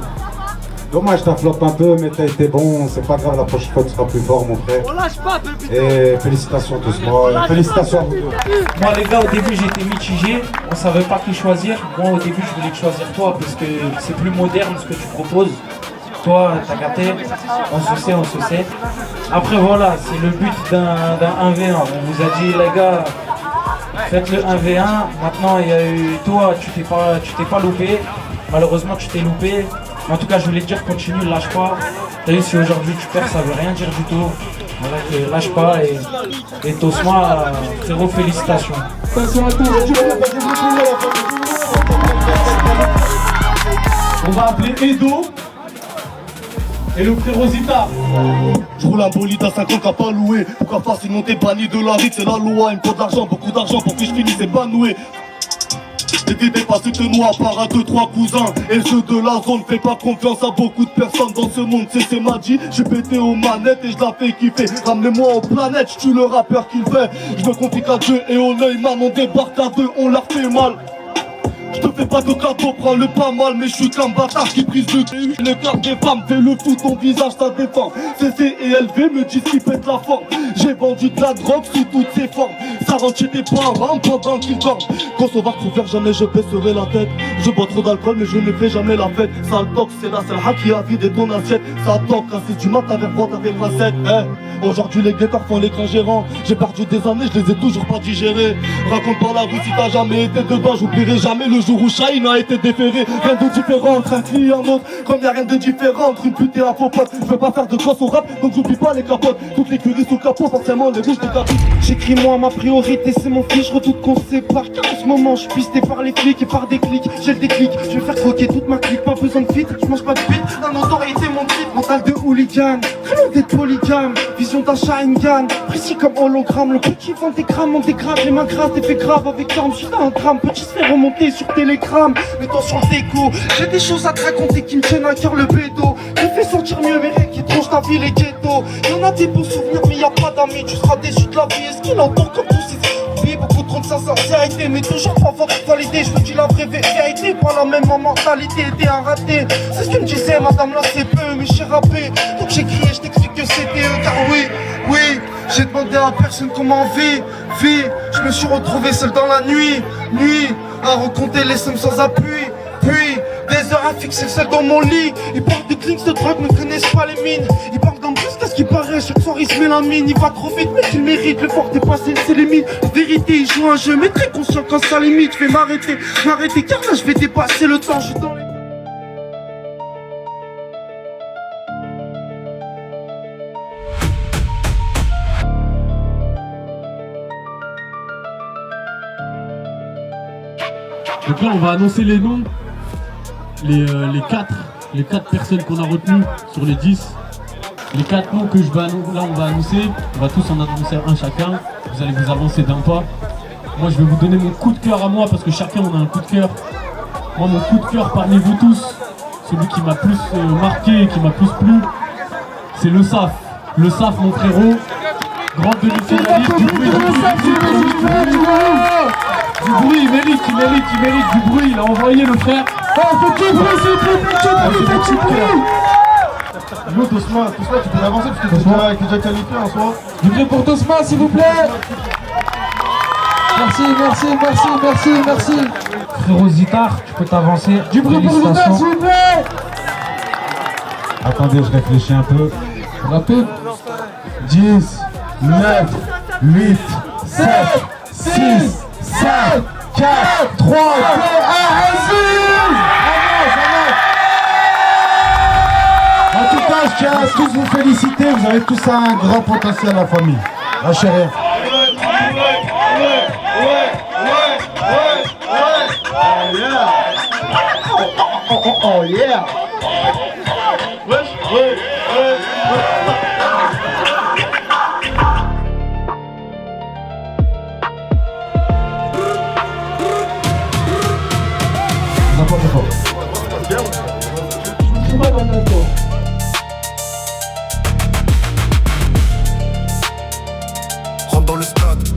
dommage, t'as flop un peu, mais t'as été bon. C'est pas grave, la prochaine fois, tu seras plus fort, mon frère. On lâche pas, Pépito. Et félicitations tous. Moi, félicitations à vous deux. Moi, les gars, au début, j'étais mitigé. On savait pas qui choisir. Moi, au début, je voulais choisir toi parce que c'est plus moderne ce que tu proposes. Toi, t'as capté, on se sait. Après voilà, c'est le but d'un 1v1. On vous a dit les gars, faites le 1v1. Maintenant il y a eu toi, tu t'es pas loupé. Malheureusement tu t'es loupé. En tout cas je voulais te dire continue, lâche pas. T'as vu, si aujourd'hui tu perds, ça veut rien dire du tout. Voilà, lâche pas et Tosma, frérot, félicitations. On va appeler Edo et le frérot Zita. Je roule un bolide à 5 ans qu'a pas loué. Pourquoi pas sinon t'es banni de la rue, c'est la loi. Il me faut de l'argent, beaucoup d'argent pour que je finisse épanoui. T'étais dépassé de nous à part à 2-3 cousins. Et ceux de la zone, fais pas confiance à beaucoup de personnes dans ce monde. C'est ma dit, j'ai pété aux manettes et je la fais kiffer. Ramenez-moi aux planètes, je tue le rappeur qu'il fait. Je me confie qu'à Dieu et au œil, man, on débarque à deux, on leur fait mal. Je te fais pas de cadeau, prends-le pas mal, mais je suis qu'un bâtard qui brise le cul. Le cœur des femmes fait le fou, ton visage ça défend. CC et LV me disent qu'ils pètent la forme. J'ai vendu de la drogue sous toutes ses formes. Ça rentre chez tes parents pendant qu'ils dorment. Quand on va trop faire, jamais je baisserai la tête. Je bois trop d'alcool, mais je ne fais jamais la fête. Sale tox, c'est la seule hack qui a vidé ton assiette. Ça toque, à 6 du mat, t'avais froid, t'avais facette. Aujourd'hui les guetteurs font l'écran gérant. J'ai perdu des années, je les ai toujours pas digérés. Raconte pas la rue si t'as jamais été dedans. J'oublierai jamais le jour où Shaheen a été déféré. Rien de différent entre un client et un autre. Comme y'a rien de différent entre une pute et un faux pote. Je veux pas faire de gosse au rap, donc j'oublie pas les capotes. Toutes les curies sous le capot, forcément les rouges des capotes. J'écris moi ma priorité, c'est mon fils. Je redoute qu'on se sépare. Car en ce moment je suis pisté par les flics et par des clics. J'ai le déclic, je vais faire croquer toute ma clique. Pas besoin de filtre, je mange pas de bite. D'un autorité mon titre, mental de hooligan. Très loin d'être polygame, vision d'un Sharingan. Précis comme hologramme, le petit vent des grammes, on dégrade les mains grasses, des faits graves avec l'arme. J'suis dans un drame, petit se fait remonter sur Telegram. Mets-toi sur le déco, j'ai des choses à te raconter qui me tiennent à cœur le bédo. Me fait sentir mieux, mais rien qui tranche ta vie les ghettos. Y'en a des beaux souvenirs, mais y'a pas d'amis. Tu seras déçu de la vie, est-ce qu'il entend comme tous ces beaucoup trop de sincérité, mais toujours pas validé. Je vous dis la vraie vérité, pas la même mentalité, t'es un raté. C'est ce que me disait madame là, c'est peu, mais j'ai rappé. Donc j'ai crié, je t'explique que c'était eux, car oui, j'ai demandé à personne comment vie. Je me suis retrouvé seul dans la nuit, à recompter les sommes sans appui. Puis, des heures à fixer seul dans mon lit. Ils parlent de clics de drogue, ne connaissent pas les mines. Ils parlent d'un plus qu'à ce qui paraît. Chaque soir, il se met la mine. Il va trop vite, mais il mérite. Le fort dépasser ses limites. En vérité, il joue un jeu, mais très conscient quand ça limite. Je vais m'arrêter, car là, je vais dépasser le temps. Je suis dans les... Donc là, on va annoncer les noms, les quatre personnes qu'on a retenues sur les 10. Les 4 noms que on va annoncer, on va tous en annoncer un chacun. Vous allez vous avancer d'un pas. Moi, je vais vous donner mon coup de cœur à moi parce que chacun on a un coup de cœur. Moi, mon coup de cœur parmi vous tous, celui qui m'a plus marqué et qui m'a plus plu, c'est le SAF. Le SAF, mon frérot, grande demi-finaliste du bruit. Du bruit, il mérite du bruit, il a envoyé le frère. Yo Tosma, tu peux avancer parce que t'es déjà qualifié en soi. Du bruit pour Tosma, s'il vous plaît. Merci. Frérot Zitar, tu peux t'avancer. Du bruit pour Zitar, s'il vous plaît. Attendez, je réfléchis un peu. Rapide. 10, 9, 8, 7, 6, 5, 4, 3, 2, 1, En tout cas, je tiens à tous vous féliciter. Vous avez tous un grand potentiel, la famille. Lâchez rien. Oh yeah. N'importe quoi. Rentre dans le stade.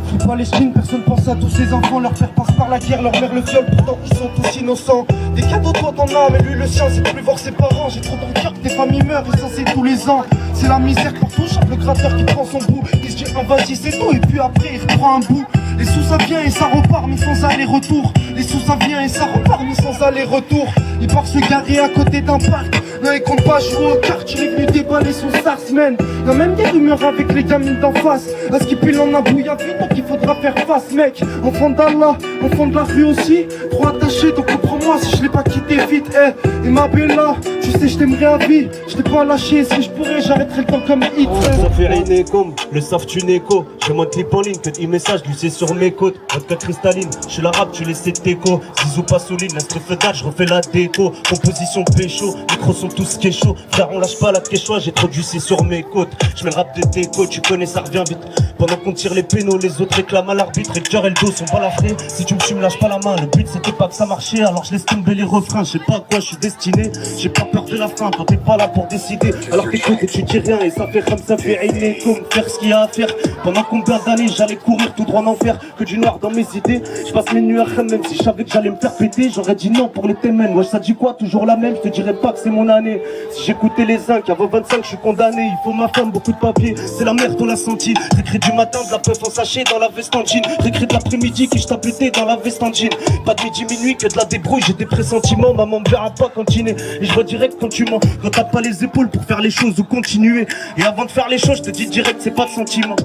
Fais pas les skins, personne pense à tous ces enfants. Leur père passe par la guerre, leur mère le viol, pourtant ils sont tous innocents. Des cadeaux toi t'en as, mais lui le sien c'est de plus voir ses parents. J'ai trop dans le cœur que des familles meurent et ça c'est tous les ans. C'est la misère partout, chaque le gratteur qui prend son bout. Il se dit vas-y c'est tout et puis après il reprend un bout. Les sous ça vient et ça repart mais sans aller-retour. Les sous ça vient et ça repart mais sans aller-retour. Il part se garer à côté d'un parc. Non il compte pas jouer aux cartes, il est venu déballer son Starsman. Y'a même des rumeurs avec les gamines d'en face. À ce qu'il pile en a bouilli à vie donc il faudra faire face mec. Enfant d'Allah, enfant de la rue aussi. Trop attaché donc comprends-moi si je l'ai pas quitté vite. Et ma bella, tu sais je t'aimerais à vie. Je t'ai pas lâché, si je pourrais j'arrêterais le temps comme hit. Ça fait rien comme le savent une écho. Je monte clip en ligne, que des messages glissés sur mes côtes. Vodka cristalline, je la rap, tu laisses tes échos. Zizou pas souligne, laisse le feu d'âge, je refais la déco. Composition pécho, micros sont tous kécho. Frère on lâche pas la kéchois, j'ai trop du C sur mes côtes. Je mets le rap de déco, tu connais ça revient vite. Pendant qu'on tire les pénaux, les autres réclament à l'arbitre. Et le cœur et le dos sont balafrés. Si tu me tues, me lâche pas la main. Le but c'était pas que ça marchait, alors je laisse tomber les refrains. Je sais pas à quoi je suis destiné, j'ai pas peur de la fin. Quand t'es pas là pour décider, alors t'écoutes et tu dis rien. Et ça fait comme ça fait aîné, comme faire ce qu'il y a à faire. Pendant combien d'années j'allais courir tout droit en enfer. Que du noir dans mes idées, je passe mes nuits à rien. Même si je savais que j'allais me faire péter, j'aurais dit non pour les témènes. Ouais ça dit quoi, toujours la même, je te dirais pas que c'est mon année. Si j'écoutais les zincs, avant 25 je suis condamné. Il faut ma femme, beaucoup de papier, c'est la merde on l'a senti. Récré du matin, de la peuf en sachet dans la veste en jean. Récré de l'après-midi qui je tapetais dans la veste en jean. Pas de midi minuit que de la débrouille, j'ai des pressentiments. Maman me verra pas cantiner et je vois direct quand tu mens. Quand t'as pas les épaules pour faire les choses ou continuer. Et avant de faire les choses, je te dis direct c'est pas de sentiment.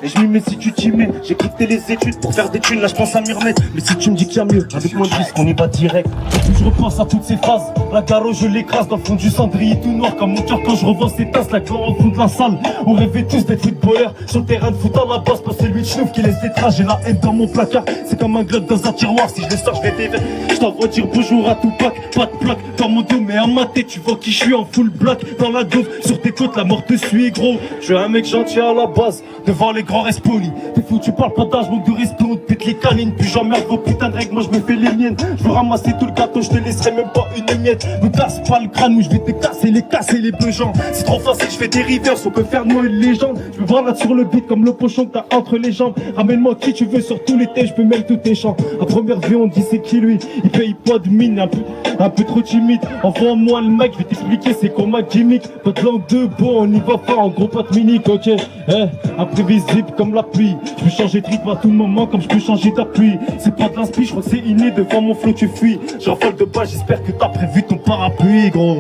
Et je m'y mets si tu t'y mets. J'ai quitté les études pour faire des thunes, là je pense à m'y remettre. Mais si tu me dis qu'il y a mieux, avec moins de risques on y va direct. Et puis je repense à toutes ces phrases. La carreau je l'écrase dans le fond du cendrier tout noir. Comme mon cœur quand je revois ces tasses là quand au fond de la salle. On rêvait tous d'être footballeurs sur le terrain de foot à la base. Pas celui de chenouf qui laisse des traces. J'ai la haine dans mon placard. C'est comme un globe dans un tiroir. Si je les sors je vais t'éveiller. Je t'envoie dire bonjour à Tupac. Pas de plaque dans mon dos mais à ma tête tu vois qui je suis en full black. Dans la douve sur tes côtes la mort te suit gros. Je suis un mec gentil à la base. Devant les grands restes polis. T'es fou, tu parles pas d'âge, manque de respect, on te pète les canines. Puis j'emmerde vos putains de règles, moi je me fais les miennes. Je veux ramasser tout le gâteau, je te laisserai même pas une miette. Me casse pas le crâne ou je vais te casser les beugents. C'est trop facile, je fais des rivers, on peut faire de moi une légende. Je veux voir là sur le beat comme le pochon que t'as entre les jambes. Ramène-moi qui tu veux sur tous les thés, je peux même tous tes chants. À première vue on dit c'est qui lui, il paye pas de mine, un peu trop timide. Envoie-moi le mec, je vais t'expliquer c'est quoi ma gimmick. Pas de langue de bois, on y va pas en gros pas de minique, ok. Imprévisible comme la pluie. Je peux changer de rythme à tout moment comme je peux changer d'appui. C'est pas de l'inspi, je crois que c'est inné. Devant mon flow tu fuis. Je raffole de bas, j'espère que t'as prévu ton parapluie gros.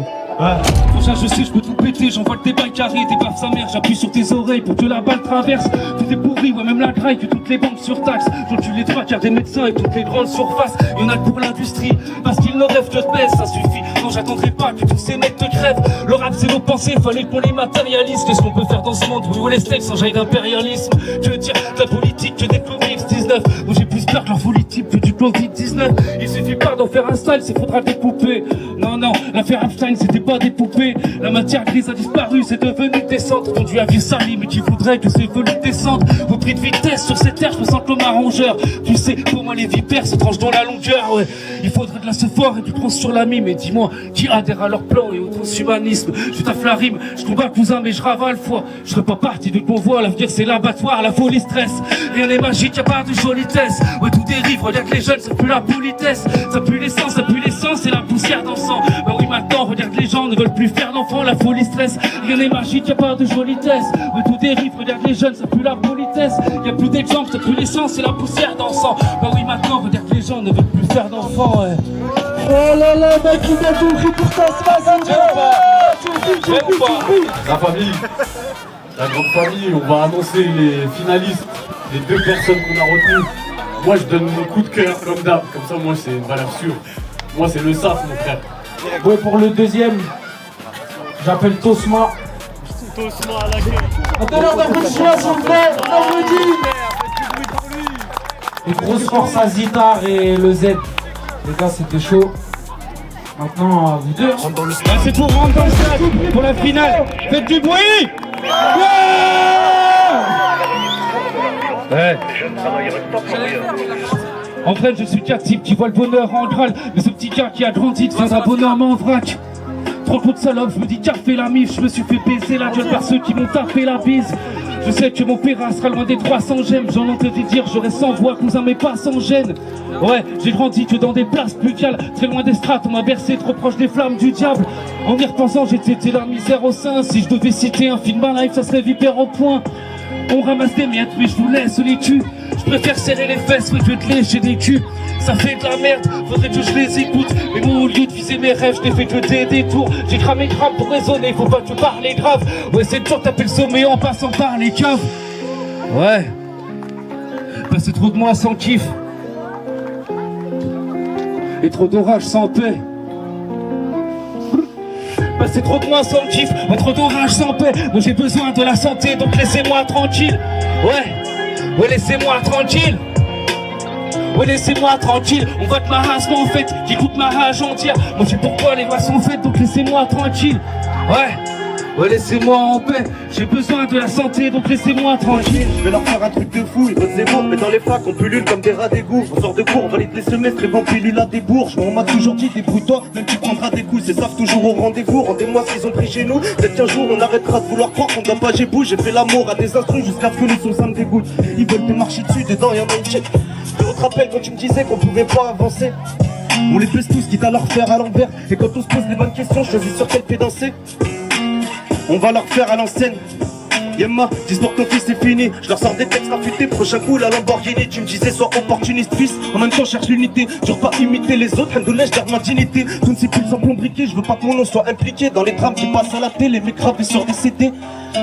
Prochain je sais je peux tout péter, j'envoie des balles carrées, des baffes sa mère, j'appuie sur tes oreilles pour que la balle traverse. Tout est pourri, ouais même la graille, que toutes les banques surtaxent. J'en tue les trois quarts des médecins et toutes les grandes surfaces. Y'en a pour l'industrie, parce qu'ils ne rêvent que de baisse, ça suffit. Non j'attendrai pas que tous ces mecs te crèvent. Le rap c'est nos pensées, fallait qu'on les matérialise. Qu'est-ce qu'on peut faire dans ce monde, oui ou les steaks sans jaillir d'impérialisme. Que dire de la politique, que des chlorix 19. Moi j'ai plus peur que leur folie type que du Covid-19. Il suffit pas d'en faire un style, c'est faudra découper. Non, l'affaire Epstein c'était pas des poupées. La matière grise a disparu, c'est devenu des centres. Conduit à vie salie, mais qui voudrait que ces volumes descendent. Au prix de vitesse, sur cette terre, je me sens comme un rongeur. Tu sais, pour moi les vipères se tranchent dans la longueur, ouais. Il faudrait de la sephore et du trans sur la mime. Mais dis-moi, qui adhère à leur plan et au transhumanisme? Je taffe la rime, je combat cousin mais je ravale foi. Je serai pas parti du convoi, l'avenir c'est l'abattoir, la folie stress. Rien n'est magique, y'a pas de jolitesse. Ouais tout dérive, regarde les jeunes, ça pue la politesse. Ça pue l'essence et la poussière d'encens. Bah oui maintenant, regarde les gens ne veulent plus faire d'enfants, la folie stress. Rien n'est magique, y'a pas de jolitesse. Ouais tout dérive, regarde les jeunes, ça pue la politesse. Y'a plus d'exemples, ça pue l'essence et la poussière d'encens. Bah oui maintenant, regarde les gens ne veulent plus faire d'enfants, ouais. Oh là là, mec, il a tout pris pour ça, La famille, la grande famille, on va annoncer les finalistes, les 2 personnes qu'on a retenues. Moi je donne mon coup de cœur comme d'hab, comme ça moi c'est une valeur sûre. Moi c'est le SAF mon frère. Ouais, pour le deuxième, j'appelle Tosma. Tosma à la gueule. Attends, d'applaudissements s'il vous plaît, on applaudit. Et grosse force à Zitar et le Z. Les gars, c'était chaud. Maintenant, à vous deux. C'est pour rentrer dans le stade, pour la finale. Faites du bruit. Ouais. En vrai, je suis qu'un type qui voit le bonheur en Graal. Mais ce petit gars qui a grandi deviendra bonhomme en vrac. Trop de salopes, je me dis qu'a fait la mif. Je me suis fait baiser la gueule par ceux qui m'ont tapé la bise. Je sais que mon père sera loin des 300 gemmes. J'en entendu dire j'aurais 100 voix, cousin mais pas sans gêne. Ouais, j'ai grandi que dans des places plus calmes. Très loin des strates, on m'a bercé trop proche des flammes du diable. En y repensant, j'étais la misère au sein. Si je devais citer un film à live, ça serait Vipère au point. On ramasse des miettes, mais je vous laisse les culs. Je préfère serrer les fesses, mais je vais te lécher des culs. Ça fait de la merde, faudrait que je les écoute. Mais moi au lieu de viser mes rêves, je n'ai fait que des détours. J'ai cramé grave pour raisonner, faut pas que je parle grave. Ouais c'est dur taper le sommet en passant par les caves. Ouais. Passer trop de mois sans kiff. Et trop d'orage sans paix. Passer trop de mois sans kiff, trop d'orage sans paix. Moi j'ai besoin de la santé, donc laissez-moi tranquille. Ouais, laissez-moi tranquille. Ouais laissez-moi tranquille, on vote ma race mais en fait, qui coûte ma rage entière. Moi je sais pourquoi les lois sont faites, donc laissez-moi tranquille. Ouais, laissez-moi en paix, j'ai besoin de la santé, donc laissez-moi tranquille. Je vais leur faire un truc de fou, ils votent zéro, mais dans les facs on pullule comme des rats d'égout. On sort de cours, on valide les semestres et vont pilule à des bourges. On m'a toujours dit, débrouille-toi, même tu prendras des coups. C'est savent toujours au rendez-vous, rendez-moi ce qu'ils ont pris chez nous. Peut-être qu'un jour on arrêtera de vouloir croire qu'on doit pas j'ai bout. J'ai fait l'amour à des instruments jusqu'à ce que le son ça me dégoûte. Ils veulent te marcher dessus, dedans y'en a une check. Je te rappelle quand tu me disais qu'on pouvait pas avancer. On les baisse tous, quitte à leur faire à l'envers. Et quand on se pose les bonnes questions, choisis sur quel pied danser. On va leur faire à l'ancienne. Yemma, dis pour ton fils c'est fini. Je leur sors des textes affûtés, prochain coup la Lamborghini. Tu me disais sois opportuniste fils, en même temps cherche l'unité. Je veux pas imiter les autres, Alhamdoulilah, je garde ma dignité. Tout ne sait plus sans compliqué, je veux pas que mon nom soit impliqué dans les drames qui passent à la télé. Mes gravés sur des CD,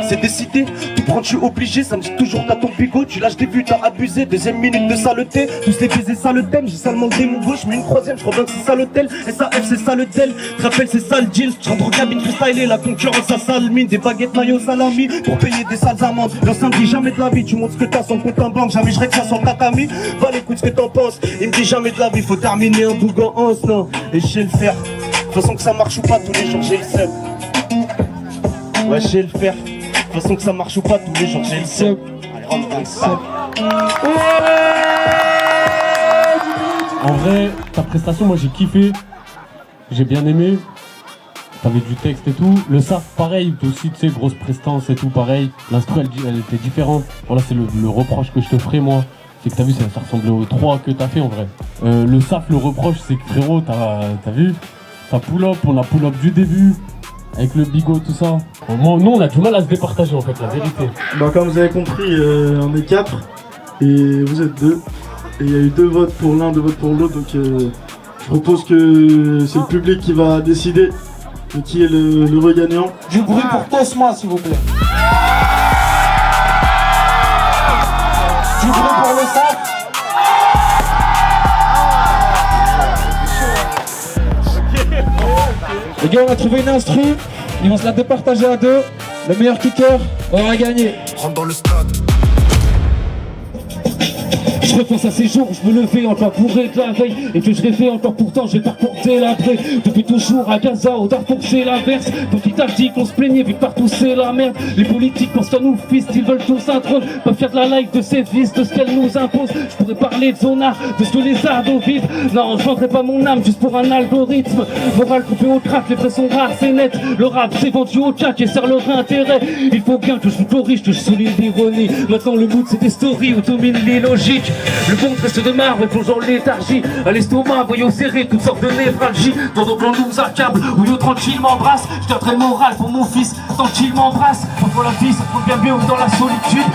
c'est décidé. Tout prendre, je suis obligé, ça me dit toujours qu'à ton bigot. Tu lâches des buts, t'as abusé, deuxième minute de saleté. Tous les baisers, ça le thème, j'ai salement le démon gauche. Mais une troisième, je reviens que c'est ça l'hôtel. SAF, c'est ça le tel, te rappelle c'est ça le deal. Je rentre en cabine freestylé, la concurrence à sale mine. Des baguettes maillot salami, pour payer des sales amendes. L'ancien me dit jamais de la vie, tu montres ce que t'as sans compte en banque. Jamais je règle ça sur le tatami. Va l'écoute ce que t'en penses. Il me dit jamais de la vie, faut terminer un boug en os, non. Et je sais le faire. De toute façon que ça marche ou pas, tous les jours j'ai le seum. Ouais, je sais le faire. De toute façon que ça marche ou pas, tous les jours j'ai le seum. Allez, rentre dans le sac. En vrai, ta prestation, moi j'ai kiffé. J'ai bien aimé. T'avais du texte et tout. Le SAF, pareil, aussi, tu sais, grosse prestance et tout, pareil. L'instru, elle était différente. Voilà, c'est le reproche que je te ferai, moi. C'est que t'as vu, ça ressemblait aux 3 que t'as fait, en vrai. Le SAF, le reproche, c'est que, frérot, t'as vu, t'as pull-up, on a pull-up du début. Avec le bigot, tout ça. Moi, nous, on a du mal à se départager, en fait, la vérité. Bah, comme vous avez compris, on est 4. Et vous êtes 2. Et il y a eu 2 votes pour l'un, 2 votes pour l'autre. Donc, je propose que c'est le public qui va décider de qui est le regagnant. Du bruit pour Tosma, s'il vous plaît. Du bruit pour le SAF. Les gars, on a trouvé une instru et on se la départager à 2. Le meilleur kicker aura gagné. Rentre dans le stade. Je repense à ces jours où je me levais encore bourré de la veille et que je rêvais encore pourtant j'ai parcouru la vraie. Depuis toujours à Gaza, au Darfour c'est l'inverse. Petit à petit qu'on se plaignait vu que partout c'est la merde. Les politiques pensent à nous fils, ils veulent tous un trône. Pas faire de la life de ces vices, de ce qu'elles nous imposent. Je pourrais parler de son art, de ce que les ardos vivent. Non, je vendrais pas mon âme juste pour un algorithme. Moral coupé au crack, les vrais sont rares, c'est net. Le rap c'est vendu au tchac et sert leur intérêt. Il faut bien que je vous corrige, que je souligne l'ironie. Maintenant le mood c'est des stories où domine l'illogique. Le monde reste de marbre et plongeant léthargie. À l'estomac, voyons serrer toutes sortes de névralgies. Pendant qu'on nous accable, ou yo tranquille m'embrasse. Je garderai le moral pour mon fils, tant qu'il m'embrasse. Parfois la vie ça prend bien mieux dans la solitude.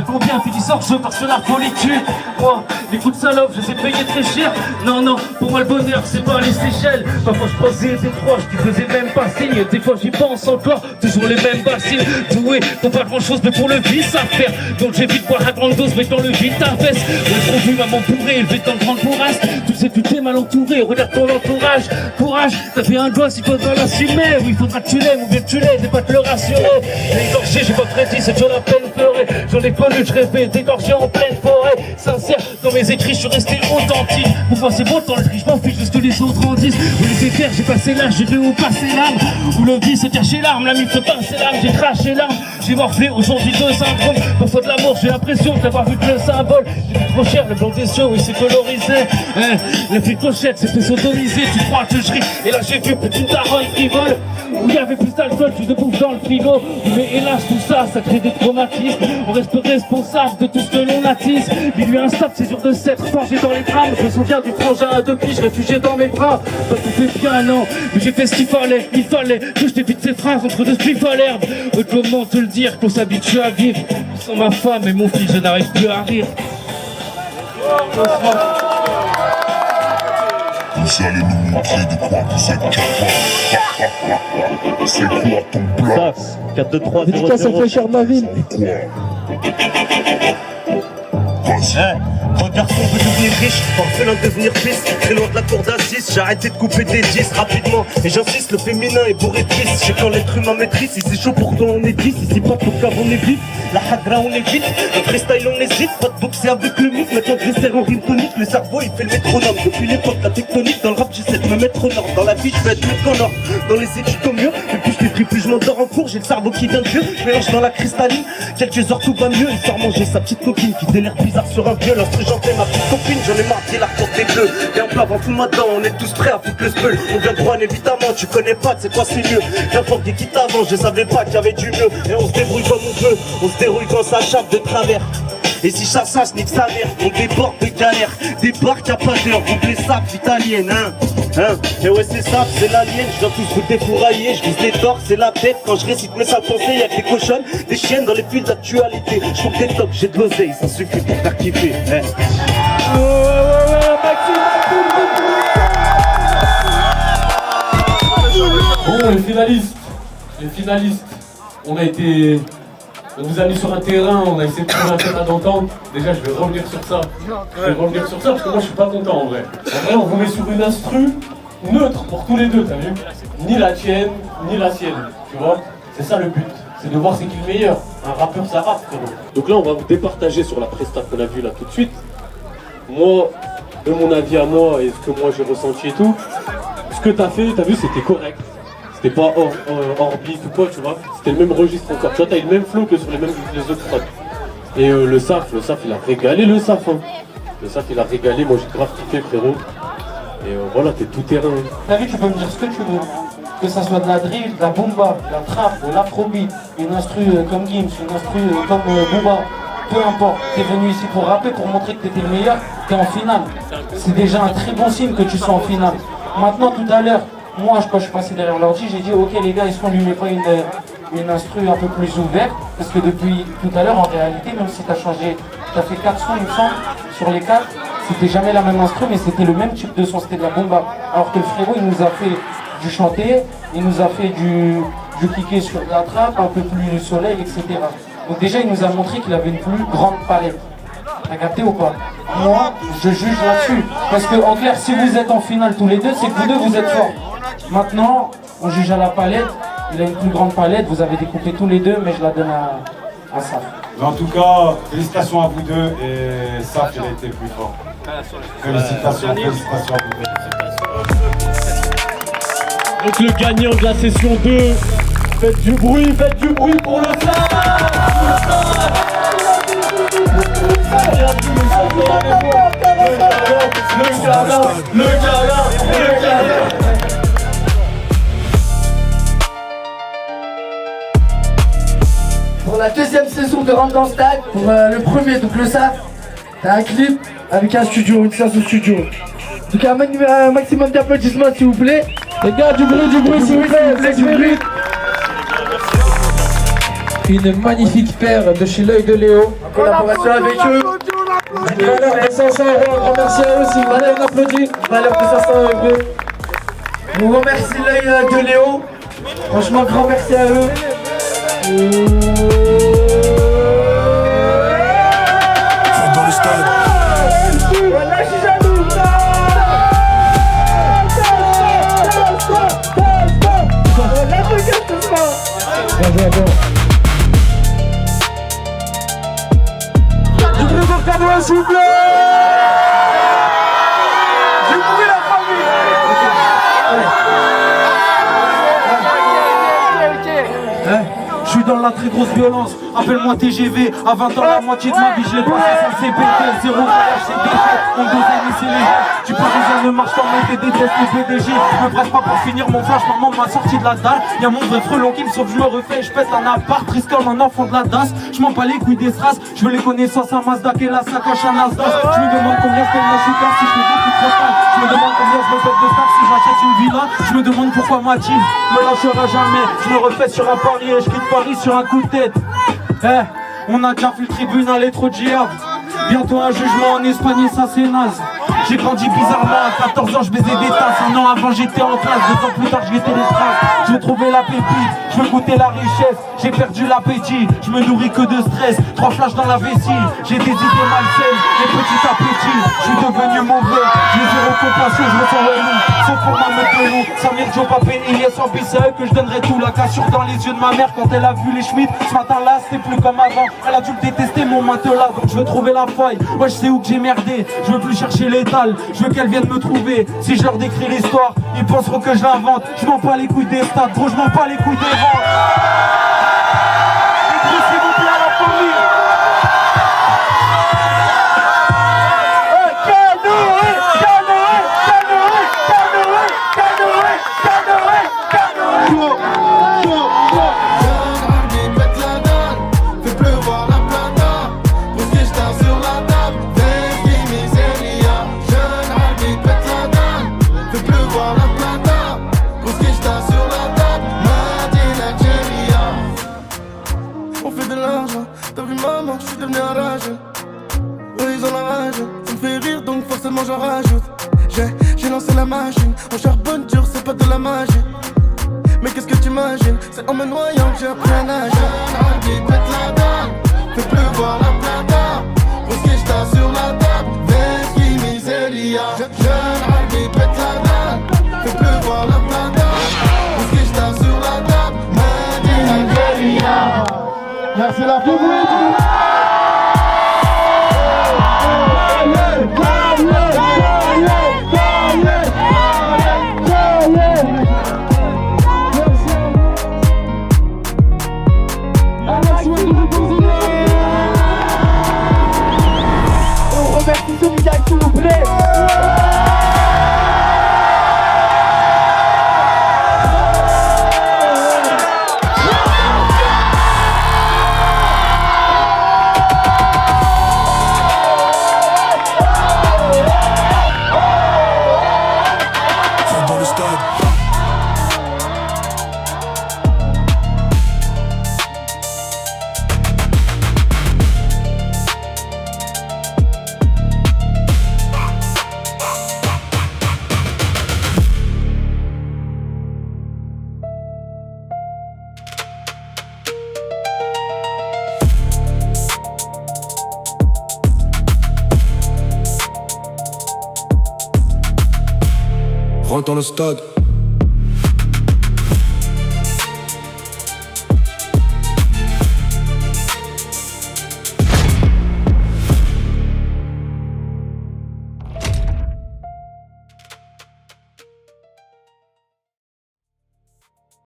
Combien finissent hors jeu parce que la folie tue. Moi, les coups de salope, je les ai payés très cher. Non, non, pour moi le bonheur c'est pas les Seychelles. Parfois je posais des proches qui faisaient même pas signe. Des fois j'y pense encore, toujours les mêmes bassines. Doué, pour pas grand chose mais pour le vice à faire. Donc j'évite boire à grande dose mais dans le vide ta veste. On est trop vu maman bourrée, élevée dans le grand bourrasse. Tu sais tu t'es mal entouré, regarde ton entourage. Courage, t'as fait un gosse, il faudra l'assumer. Oui, il faudra que tu l'aimes ou bien que tu l'aides et pas te le rassurer. J'ai égorgé, j'ai pas traité, c'est toujours la peine pleurée. J'en ai connu, je rêvais d'égorger en pleine forêt. Sincère, dans mes écrits, je suis resté authentique. Pour moi c'est beau dans le cri, je m'en fiche de ce que les autres en disent. Où les éthers, j'ai passé l'âge, j'ai vu où passer l'âme. Où le vice se cachait l'arme, la mif se passait l'arme. J'ai craché l'arme, j'ai morflé aujourd'hui deux syndromes. Parfois de la mort, j'ai l'impression d'avoir vu que le symbole. J'ai vu trop cher, le blanc des yeux, oui c'est colorisé. Les flics clochettes s'étaient sodomisés, tu crois que je ris. Et là j'ai vu petite daronne frivole. Où il y avait plus d'alcool, plus de bouffe dans le frigo. Mais hélas tout ça, ça crée des traumatismes. On reste responsable de tout ce que l'on attise. Mais lui instable, c'est dur de s'être forgé dans les drames. Je me souviens du frangin à 2 piges réfugié dans mes bras. Pas tout fait bien non, mais j'ai fait ce qu'il fallait. Il fallait que je t'évite ces phrases entre deux spliffs à l'herbe. Comment te le dire qu'on s'habitue à vivre sans ma femme et mon fils, je n'arrive plus à rire. Vous allez nous montrer de quoi vous êtes capable. C'est quoi ton plan? 4, 2, 3, 0, 0. Dédicace au fraîcheur de ma ville. Quand garçon veut devenir riche, orphelin de devenir fils. Très loin de la cour d'assises, j'ai arrêté de couper des 10 rapidement. Et j'insiste, le féminin est bourré de vices. J'ai quand l'être humain maîtrise, si c'est chaud pourtant on est 10. Si c'est pas pour cave on est vite, la hagra on évite. Le freestyle on hésite, pas de boxer avec le mythe. Maintenant glisser en rime tonique, le cerveau il fait le métronome. Depuis l'époque la tectonique, dans le rap j'essaie de me mettre au nord. Dans la vie je vais être mieux qu'en or, dans les études au mieux. Et plus je t'ai pris, plus je m'endors en cours. J'ai le cerveau qui vient de vieux, je mélange dans la cristalline. Quelques heures tout va mieux, il sort manger sa petite copine qui délire bizarre sur un vieux. Lorsque j'entends ma petite copine, j'en ai marre de la porte des bleus. Et en plat, fous-moi dedans, on est tous prêts à foutre le spell. On vient de Rouen évidemment, tu connais pas, c'est quoi c'est mieux. N'importe qui t'avance, je savais pas qu'il y avait du mieux. Et on se débrouille comme on peut, on se déroule quand ça chape de travers. Et si ça sache, nique sa mère, on déborde de galère. Débarque, y'a pas d'heure, on les sapes italiennes, Et ouais c'est ça, c'est l'alien, je dois tous vous défourailler. Je vise les torts, c'est la tête, quand je récite mes sales pensées. Y'a que des cochonnes, des chiennes dans les fils d'actualité. Je trouve des tops, j'ai de l'oseille, ça suffit pour faire kiffer. Bon, les finalistes, on vous a mis sur un terrain, on a essayé de trouver un terrain d'entente. Déjà, je vais revenir sur ça. Parce que moi, je suis pas content en vrai. En vrai, on vous met sur une instru neutre pour tous les deux, t'as vu? Ni la tienne, ni la sienne, tu vois? C'est ça le but, c'est de voir c'est qui le meilleur. Un rappeur, ça rappe, frérot. Donc là, on va vous départager sur la presta qu'on a vue là tout de suite. Moi, de mon avis à moi et ce que moi j'ai ressenti et tout, ce que t'as fait, t'as vu, c'était correct. C'était pas hors beat ou quoi, tu vois. C'était le même registre encore. Tu vois, t'as eu le même flow que sur les autres prods. Et le SAF, il a régalé le SAF. Hein. Le SAF, il a régalé. Moi, j'ai grave kiffé, frérot. Et voilà, t'es tout terrain. T'as vu, tu peux me dire ce que tu veux. Que ça soit de la drill, de la bomba, de la trap, de l'afrobeat, une instru comme Gims, une instru comme Booba. Peu importe, t'es venu ici pour rapper, pour montrer que t'étais le meilleur, t'es en finale. C'est déjà un très bon signe que tu sois en finale. Maintenant, tout à l'heure, moi, quand je suis passé derrière l'ordi, j'ai dit ok les gars, est-ce qu'on lui met pas une instru un peu plus ouverte? Parce que depuis tout à l'heure, en réalité, même si t'as changé, t'as fait 4 sons, il me semble, sur les 4, c'était jamais la même instru, mais c'était le même type de son, c'était de la bomba. Alors que le frérot, il nous a fait du chanté, il nous a fait du cliquer sur de la trappe, un peu plus soleil, etc. Donc déjà, il nous a montré qu'il avait une plus grande palette. T'as capté ou pas? Moi, je juge là-dessus. Parce que en clair, si vous êtes en finale tous les deux, c'est que vous deux, vous êtes forts. Maintenant, on juge à la palette. Il a une plus grande palette, vous avez découpé tous les deux, mais je la donne à Saf. Mais en tout cas, félicitations à vous deux et Saf, il a été plus fort. Félicitations à vous deux. Donc le gagnant de la session 2, faites du bruit pour le Saf. Le gala. Pour la deuxième saison de Rentre dans le Stade, pour le premier, donc le SAF, t'as un clip avec un studio, une séance au studio. Donc un maximum d'applaudissements s'il vous plaît. Les gars, du bruit s'il vous plaît, du bruit. Une magnifique paire de chez l'œil de Léo. En collaboration avec eux. Une valeur de 500 €, un grand merci à eux, si vous voulez, on applaudit. Valeur de 500 €. On vous remercie l'œil de Léo. Franchement, grand merci à eux. Dans le stade. Voilà, je suis jaloux. La regarde ce soir. Bien. Du bruit pour Canoë, s'il vous plaît. Du bruit, la famille. Je suis dans la très grosse violence, appelle-moi TGV. À 20 ans, la moitié de ma vie, je l'ai passé sans CBT. Zéro voyage, c'est défaite, on dose c'est les gens. Du parisien ne marche pas, mais t'es déteste le PDG. Je me presse pas pour finir mon flash, maman m'a sorti de la dalle. Y'a mon vrai frelon qui me sauve, je me refais, je pète un appart. Triste comme un enfant de la DAS, je m'en bats les couilles des strass. Je veux les connaissances à Mazda et la sacoche à Nasdaq. Je me demande combien je paye ma super si je fais des trucs trop. Je me demande combien je me fais de staff si j'achète une villa. Je me demande pourquoi ma team me lâchera jamais. Je me refais sur un pari et je quitte Paris sur un coup de tête. On a déjà fait le tribunal et trop de djihad. Bientôt un jugement en Espagne et ça c'est naze. J'ai grandi bizarrement, à 14 ans je baisais des tasses. Un an avant j'étais en classe, 2 ans plus tard je guettais les strass. Je veux trouver la pépite, je veux goûter la richesse. J'ai perdu l'appétit, je me nourris que de stress. 3 flashs dans la vessie, j'ai des idées malsaines. Et petit à petit, je suis devenu mauvais. J'ai zéro compassion, je me sens relou. Sauf pour ma meute de loup, Samir Joe Papé, Elias Ambi, c'est eux que je donnerai tout. La cassure dans les yeux de ma mère quand elle a vu les Schmitt. Ce matin là c'était plus comme avant. Elle a dû me détester mon matelas, donc je veux trouver la faille. Ouais je sais où que j'ai merdé, je veux plus chercher l'étal. Je veux qu'elle vienne me trouver, si je leur décris l'histoire ils penseront que je l'invente. Je m'en bats les couilles des stades, gros je m'en bats les couilles des vents. S'il vous plaît à la famille. J'en rajoute, j'ai lancé la machine. On charbonne dur, c'est pas de la magie. Mais qu'est-ce que tu imagines? C'est en me noyant que j'ai appris à nager. Jeune pète la dalle, fais pleuvoir la plata. Broski j't'as sur la table, Vesky miseria. Jeune Hardy pète la dalle, fais pleuvoir la plata. Broski j't'as sur la table, Medina Nigeria. Merci la famille. S'il vous plaît. Dans le stade. Rentre dans le stade.